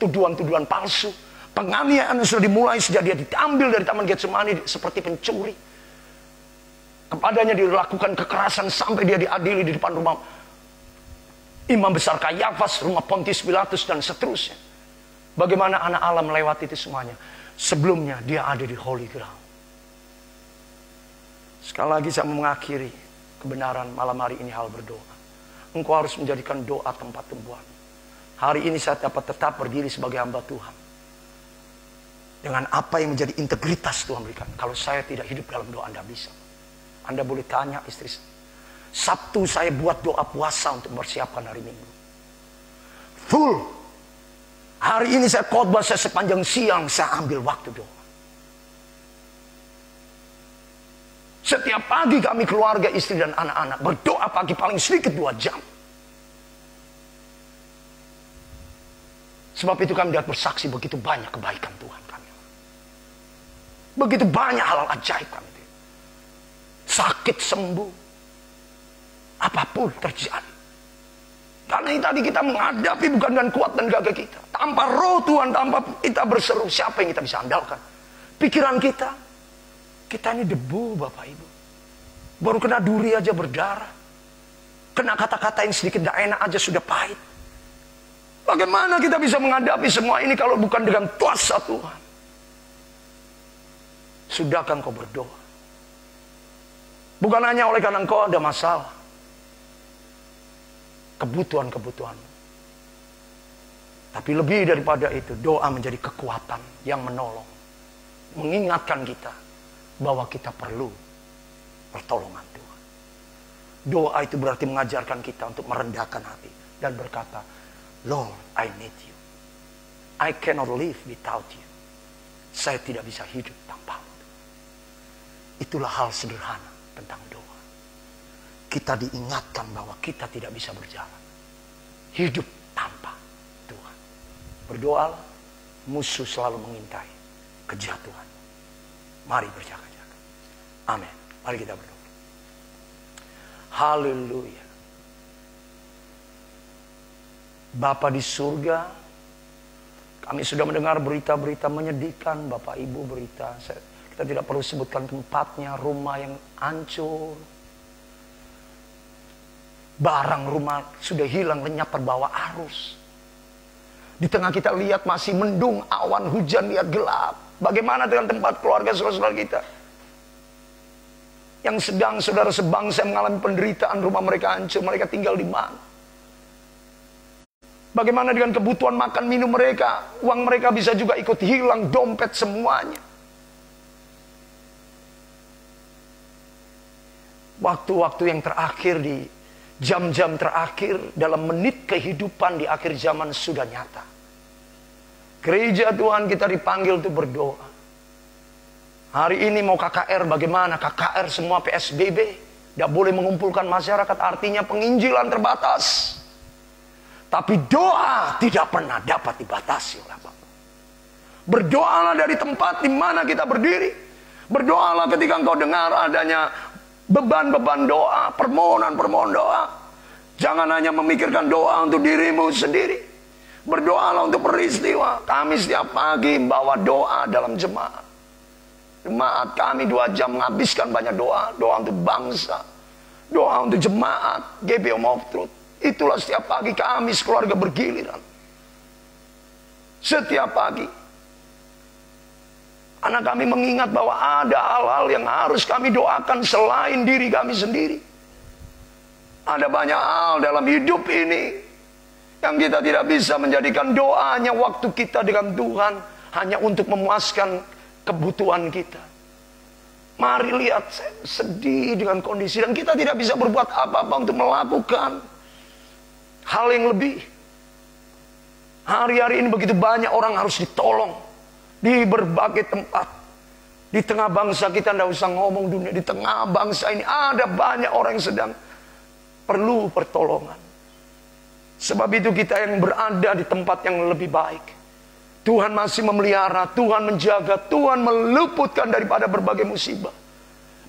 tuduhan-tuduhan palsu, penganiayaan yang sudah dimulai sejak dia diambil dari Taman Getsemani seperti pencuri. Kepadanya dilakukan kekerasan sampai dia diadili di depan rumah Imam besar Kayafas, rumah Pontius Pilatus, dan seterusnya. Bagaimana anak Allah melewati itu semuanya? Sebelumnya dia ada di holy ground. Sekali lagi saya mengakhiri kebenaran malam hari ini hal berdoa. Engkau harus menjadikan doa tempat tumbuhan. Hari ini saya dapat tetap berdiri sebagai hamba Tuhan. Dengan apa yang menjadi integritas Tuhan berikan. Kalau saya tidak hidup dalam doa, Anda bisa. Anda boleh tanya istri saya. Sabtu saya buat doa puasa untuk mempersiapkan hari Minggu. Full. Hari ini saya khotbah, saya sepanjang siang saya ambil waktu doa. Setiap pagi kami keluarga, istri dan anak-anak berdoa pagi paling sedikit 2 jam. Sebab itu kami dapat bersaksi begitu banyak kebaikan Tuhan kami. Begitu banyak hal ajaib kami. Sakit sembuh. Apapun terjadi. Karena ini tadi kita menghadapi bukan dengan kuat dan gagah kita. Tanpa roh Tuhan, tanpa kita berseru, siapa yang kita bisa andalkan? Pikiran kita. Kita ini debu Bapak Ibu. Baru kena duri aja berdarah. Kena kata-kata yang sedikit gak enak aja sudah pahit. Bagaimana kita bisa menghadapi semua ini kalau bukan dengan kuasa Tuhan? Sudahkah engkau berdoa? Bukan hanya oleh karena engkau ada masalah. Kebutuhan-kebutuhan. Tapi lebih daripada itu, doa menjadi kekuatan yang menolong. Mengingatkan kita bahwa kita perlu pertolongan Tuhan. Doa itu berarti mengajarkan kita untuk merendahkan hati dan berkata, Lord, I need you. I cannot live without you. Saya tidak bisa hidup tanpa-Mu. Itulah hal sederhana tentang doa. Kita diingatkan bahwa kita tidak bisa berjalan hidup tanpa Tuhan. Berdoalah, musuh selalu mengintai kejatuhan. Mari berjaga-jaga. Amin. Mari kita berdoa. Haleluya. Bapa di surga, kami sudah mendengar berita-berita menyedihkan. Bapak Ibu berita, kita tidak perlu sebutkan tempatnya, rumah yang hancur. Barang rumah sudah hilang, lenyap terbawa arus. Di tengah kita lihat masih mendung, awan hujan, lihat gelap. Bagaimana dengan tempat keluarga saudara-saudara kita? Yang sedang saudara sebangsa mengalami penderitaan, rumah mereka hancur, mereka tinggal di mana? Bagaimana dengan kebutuhan makan minum mereka? Uang mereka bisa juga ikut hilang, dompet semuanya. Waktu-waktu yang terakhir, di jam-jam terakhir, dalam menit kehidupan di akhir zaman sudah nyata. Gereja Tuhan kita dipanggil untuk berdoa. Hari ini mau KKR bagaimana? KKR semua PSBB. Tidak boleh mengumpulkan masyarakat, artinya penginjilan terbatas. Tapi doa tidak pernah dapat dibatasi oleh Bapa. Berdoalah dari tempat di mana kita berdiri. Berdoalah ketika engkau dengar adanya beban-beban doa, permohonan-permohonan doa. Jangan hanya memikirkan doa untuk dirimu sendiri. Berdoalah untuk peristiwa. Kami setiap pagi membawa doa dalam jemaat. Jemaat kami 2 jam menghabiskan banyak doa. Doa untuk bangsa. Doa untuk jemaat. GBM of Truth. Itulah setiap pagi kami sekeluarga bergiliran. Setiap pagi. Anak kami mengingat bahwa ada hal-hal yang harus kami doakan selain diri kami sendiri. Ada banyak hal dalam hidup ini yang kita tidak bisa menjadikan doanya waktu kita dengan Tuhan hanya untuk memuaskan kebutuhan kita. Mari lihat, saya sedih dengan kondisi dan kita tidak bisa berbuat apa-apa untuk melakukan hal yang lebih. Hari-hari ini begitu banyak orang harus ditolong di berbagai tempat. Di tengah bangsa kita, tidak usah ngomong dunia, di tengah bangsa ini ada banyak orang yang sedang perlu pertolongan. Sebab itu kita yang berada di tempat yang lebih baik, Tuhan masih memelihara, Tuhan menjaga, Tuhan meluputkan daripada berbagai musibah.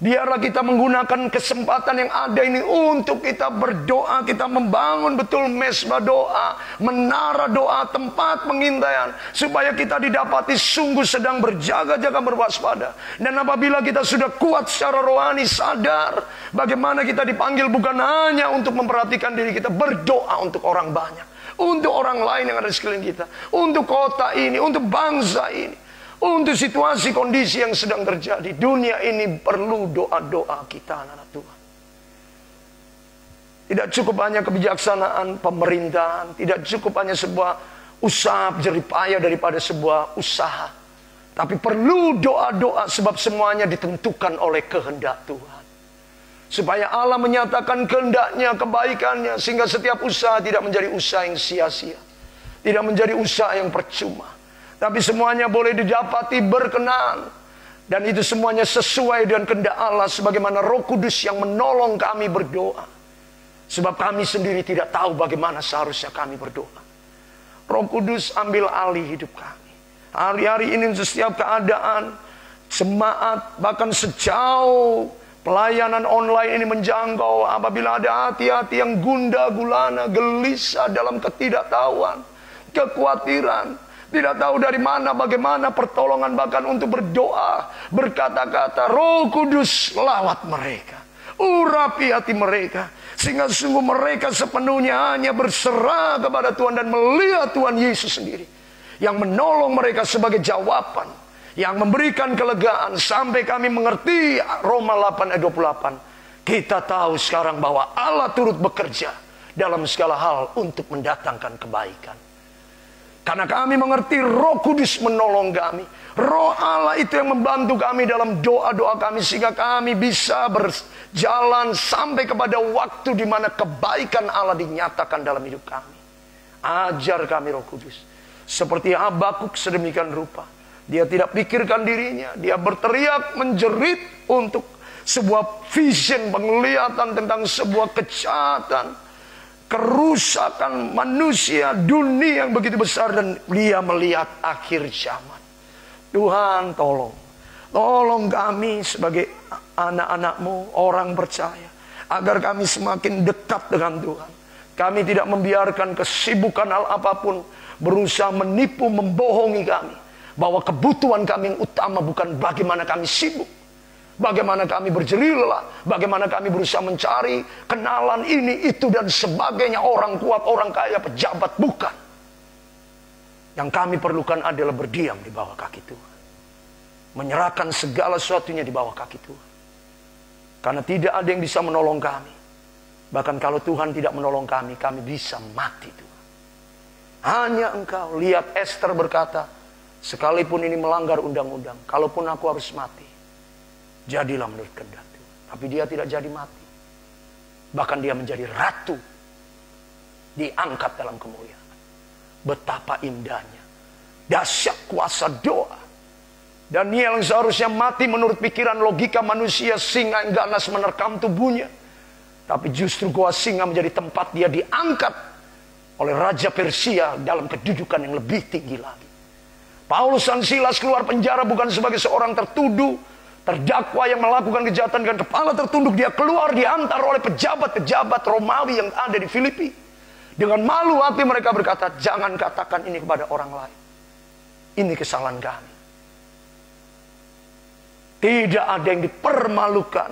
Biarlah kita menggunakan kesempatan yang ada ini untuk kita berdoa, kita membangun betul mesbah doa, menara doa, tempat pengintaian, supaya kita didapati sungguh sedang berjaga-jaga, berwaspada. Dan apabila kita sudah kuat secara rohani, sadar bagaimana kita dipanggil bukan hanya untuk memperhatikan diri kita, berdoa untuk orang banyak. untuk orang lain yang ada di sekeliling kita, untuk kota ini, untuk bangsa ini, untuk situasi kondisi yang sedang terjadi. Dunia ini perlu doa-doa kita, anak-anak Tuhan. Tidak cukup hanya kebijaksanaan pemerintahan, tidak cukup hanya sebuah usaha jeripaya daripada sebuah usaha, tapi perlu doa-doa, sebab semuanya ditentukan oleh kehendak Tuhan. Supaya Allah menyatakan kehendaknya, kebaikannya, sehingga setiap usaha tidak menjadi usaha yang sia-sia, tidak menjadi usaha yang percuma, tapi semuanya boleh didapati berkenan. Dan itu semuanya sesuai dengan kehendak Allah, sebagaimana Roh Kudus yang menolong kami berdoa. Sebab kami sendiri tidak tahu bagaimana seharusnya kami berdoa. Roh Kudus ambil alih hidup kami. Hari-hari ini setiap keadaan, jemaat, bahkan sejauh pelayanan online ini menjangkau, apabila ada hati-hati yang gundah gulana, gelisah dalam ketidaktahuan, kekhawatiran, tidak tahu dari mana, bagaimana pertolongan, bahkan untuk berdoa, berkata-kata, Roh Kudus lawat mereka, urapi hati mereka, sehingga sungguh mereka sepenuhnya hanya berserah kepada Tuhan dan melihat Tuhan Yesus sendiri yang menolong mereka sebagai jawaban, yang memberikan kelegaan. Sampai kami mengerti Roma 8 ayat 28. Kita tahu sekarang bahwa Allah turut bekerja dalam segala hal untuk mendatangkan kebaikan. Karena kami mengerti Roh Kudus menolong kami. Roh Allah itu yang membantu kami dalam doa-doa kami, sehingga kami bisa berjalan sampai kepada waktu di mana kebaikan Allah dinyatakan dalam hidup kami. Ajar kami Roh Kudus. Seperti Habakuk sedemikian rupa. Dia tidak pikirkan dirinya, dia berteriak menjerit untuk sebuah vision, penglihatan tentang sebuah kejahatan, kerusakan manusia, dunia yang begitu besar, dan dia melihat akhir zaman. Tuhan tolong kami sebagai anak-anak-Mu, orang percaya, agar kami semakin dekat dengan Tuhan. Kami tidak membiarkan kesibukan hal apapun berusaha menipu, membohongi kami, bahwa kebutuhan kami yang utama bukan bagaimana kami sibuk, bagaimana kami berjerih lelah, bagaimana kami berusaha mencari kenalan ini, itu, dan sebagainya, orang kuat, orang kaya, pejabat. Bukan. Yang kami perlukan adalah berdiam di bawah kaki Tuhan, menyerahkan segala sesuatunya di bawah kaki Tuhan. Karena tidak ada yang bisa menolong kami. Bahkan kalau Tuhan tidak menolong kami, kami bisa mati Tuhan. Hanya Engkau. Lihat Esther berkata, sekalipun ini melanggar undang-undang, kalaupun aku harus mati, jadilah menurut kehendak Tuhan. Tapi dia tidak jadi mati. Bahkan dia menjadi ratu, diangkat dalam kemuliaan. Betapa indahnya, dahsyat kuasa doa. Daniel yang seharusnya mati menurut pikiran logika manusia, singa yang ganas menerkam tubuhnya, tapi justru gua singa menjadi tempat dia diangkat oleh Raja Persia dalam kedudukan yang lebih tinggi lagi. Paulus dan Silas keluar penjara bukan sebagai seorang tertuduh, terdakwa yang melakukan kejahatan dengan kepala tertunduk. Dia keluar diantar oleh pejabat-pejabat Romawi yang ada di Filipi. Dengan malu hati mereka berkata, jangan katakan ini kepada orang lain. Ini kesalahan kami. Tidak ada yang dipermalukan.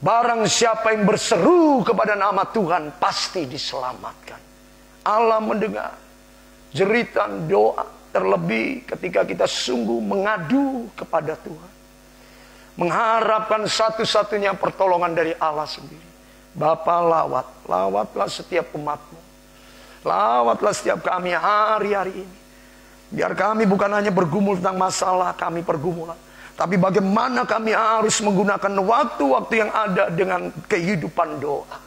Barang siapa yang berseru kepada nama Tuhan pasti diselamatkan. Allah mendengar jeritan doa, terlebih ketika kita sungguh mengadu kepada Tuhan, mengharapkan satu-satunya pertolongan dari Allah sendiri. Bapa, lawatlah setiap umat-Mu, lawatlah setiap kami hari-hari ini. Biar kami bukan hanya bergumul tentang masalah kami pergumulan, tapi bagaimana kami harus menggunakan waktu-waktu yang ada dengan kehidupan doa,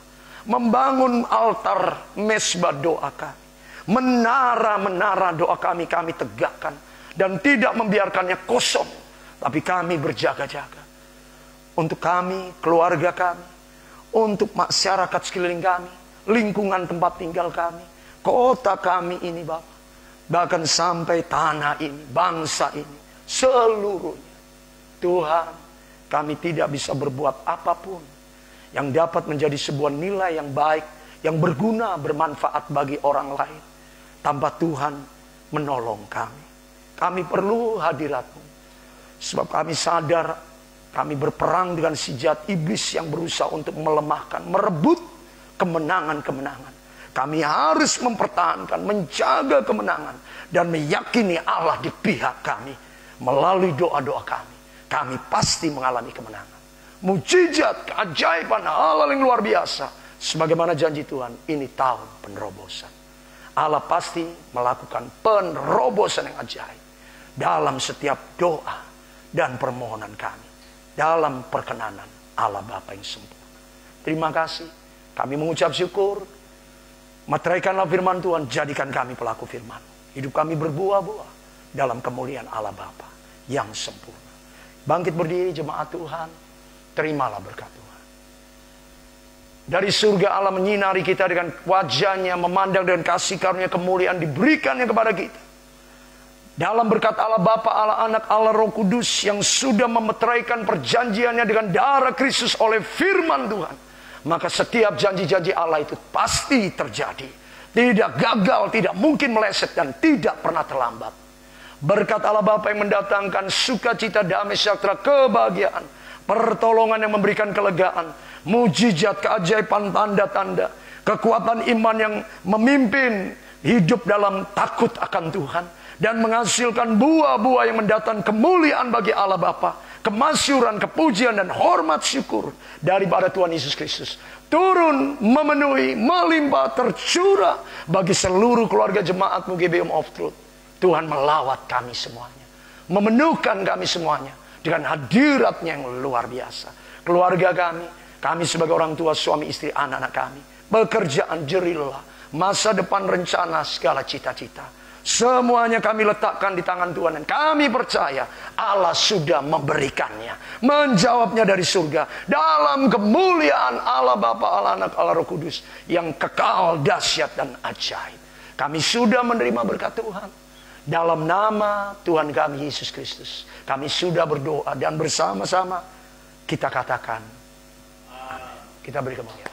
membangun altar mesbah doa kami, menara-menara doa kami tegakkan, dan tidak membiarkannya kosong, tapi kami berjaga-jaga untuk kami, keluarga kami, untuk masyarakat sekeliling kami, lingkungan tempat tinggal kami, kota kami ini Bapak, bahkan sampai tanah ini, bangsa ini, seluruhnya. Tuhan, kami tidak bisa berbuat apapun yang dapat menjadi sebuah nilai yang baik, yang berguna, bermanfaat bagi orang lain, tanpa Tuhan menolong kami. Kami perlu hadirat-Mu, sebab kami sadar kami berperang dengan si jahat iblis yang berusaha untuk melemahkan, merebut kemenangan-kemenangan. Kami harus mempertahankan, menjaga kemenangan, dan meyakini Allah di pihak kami. Melalui doa-doa kami pasti mengalami kemenangan. Mujizat, keajaiban, hal yang luar biasa. Sebagaimana janji Tuhan, ini tahun penerobosan. Allah pasti melakukan penerobosan yang ajaib dalam setiap doa dan permohonan kami, dalam perkenanan Allah Bapa yang sempurna. Terima kasih. Kami mengucap syukur. Meteraikanlah firman Tuhan, jadikan kami pelaku firman. Hidup kami berbuah-buah dalam kemuliaan Allah Bapa yang sempurna. Bangkit berdiri jemaat Tuhan, terimalah berkat Tuhan. Dari surga Allah menyinari kita dengan wajahnya, memandang dengan kasih karunia kemuliaan diberikannya kepada kita. Dalam berkat Allah Bapa, Allah Anak, Allah Roh Kudus yang sudah memeteraikan perjanjiannya dengan darah Kristus oleh firman Tuhan. Maka setiap janji-janji Allah itu pasti terjadi. Tidak gagal, tidak mungkin meleset, dan tidak pernah terlambat. Berkat Allah Bapa yang mendatangkan sukacita, damai sejahtera, kebahagiaan, pertolongan yang memberikan kelegaan, mujizat, keajaiban, tanda-tanda, kekuatan iman yang memimpin hidup dalam takut akan Tuhan, dan menghasilkan buah-buah yang mendatangkan kemuliaan bagi Allah Bapa, kemasyuran, kepujian, dan hormat syukur daripada Tuhan Yesus Kristus turun, memenuhi, melimpah, tercurah bagi seluruh keluarga jemaat Mugibeum of Truth. Tuhan melawat kami semuanya, memenuhkan kami semuanya dengan hadiratnya yang luar biasa. Keluarga kami sebagai orang tua, suami, istri, anak-anak kami, pekerjaan, jerilah, masa depan, rencana, segala cita-cita, semuanya kami letakkan di tangan Tuhan. Dan kami percaya Allah sudah memberikannya, menjawabnya dari surga, dalam kemuliaan Allah Bapa, Allah Anak, Allah Roh Kudus yang kekal, dahsyat, dan ajaib. Kami sudah menerima berkat Tuhan. Dalam nama Tuhan kami Yesus Kristus, kami sudah berdoa, dan bersama-sama kita katakan amin. Kita beri kemuliaan.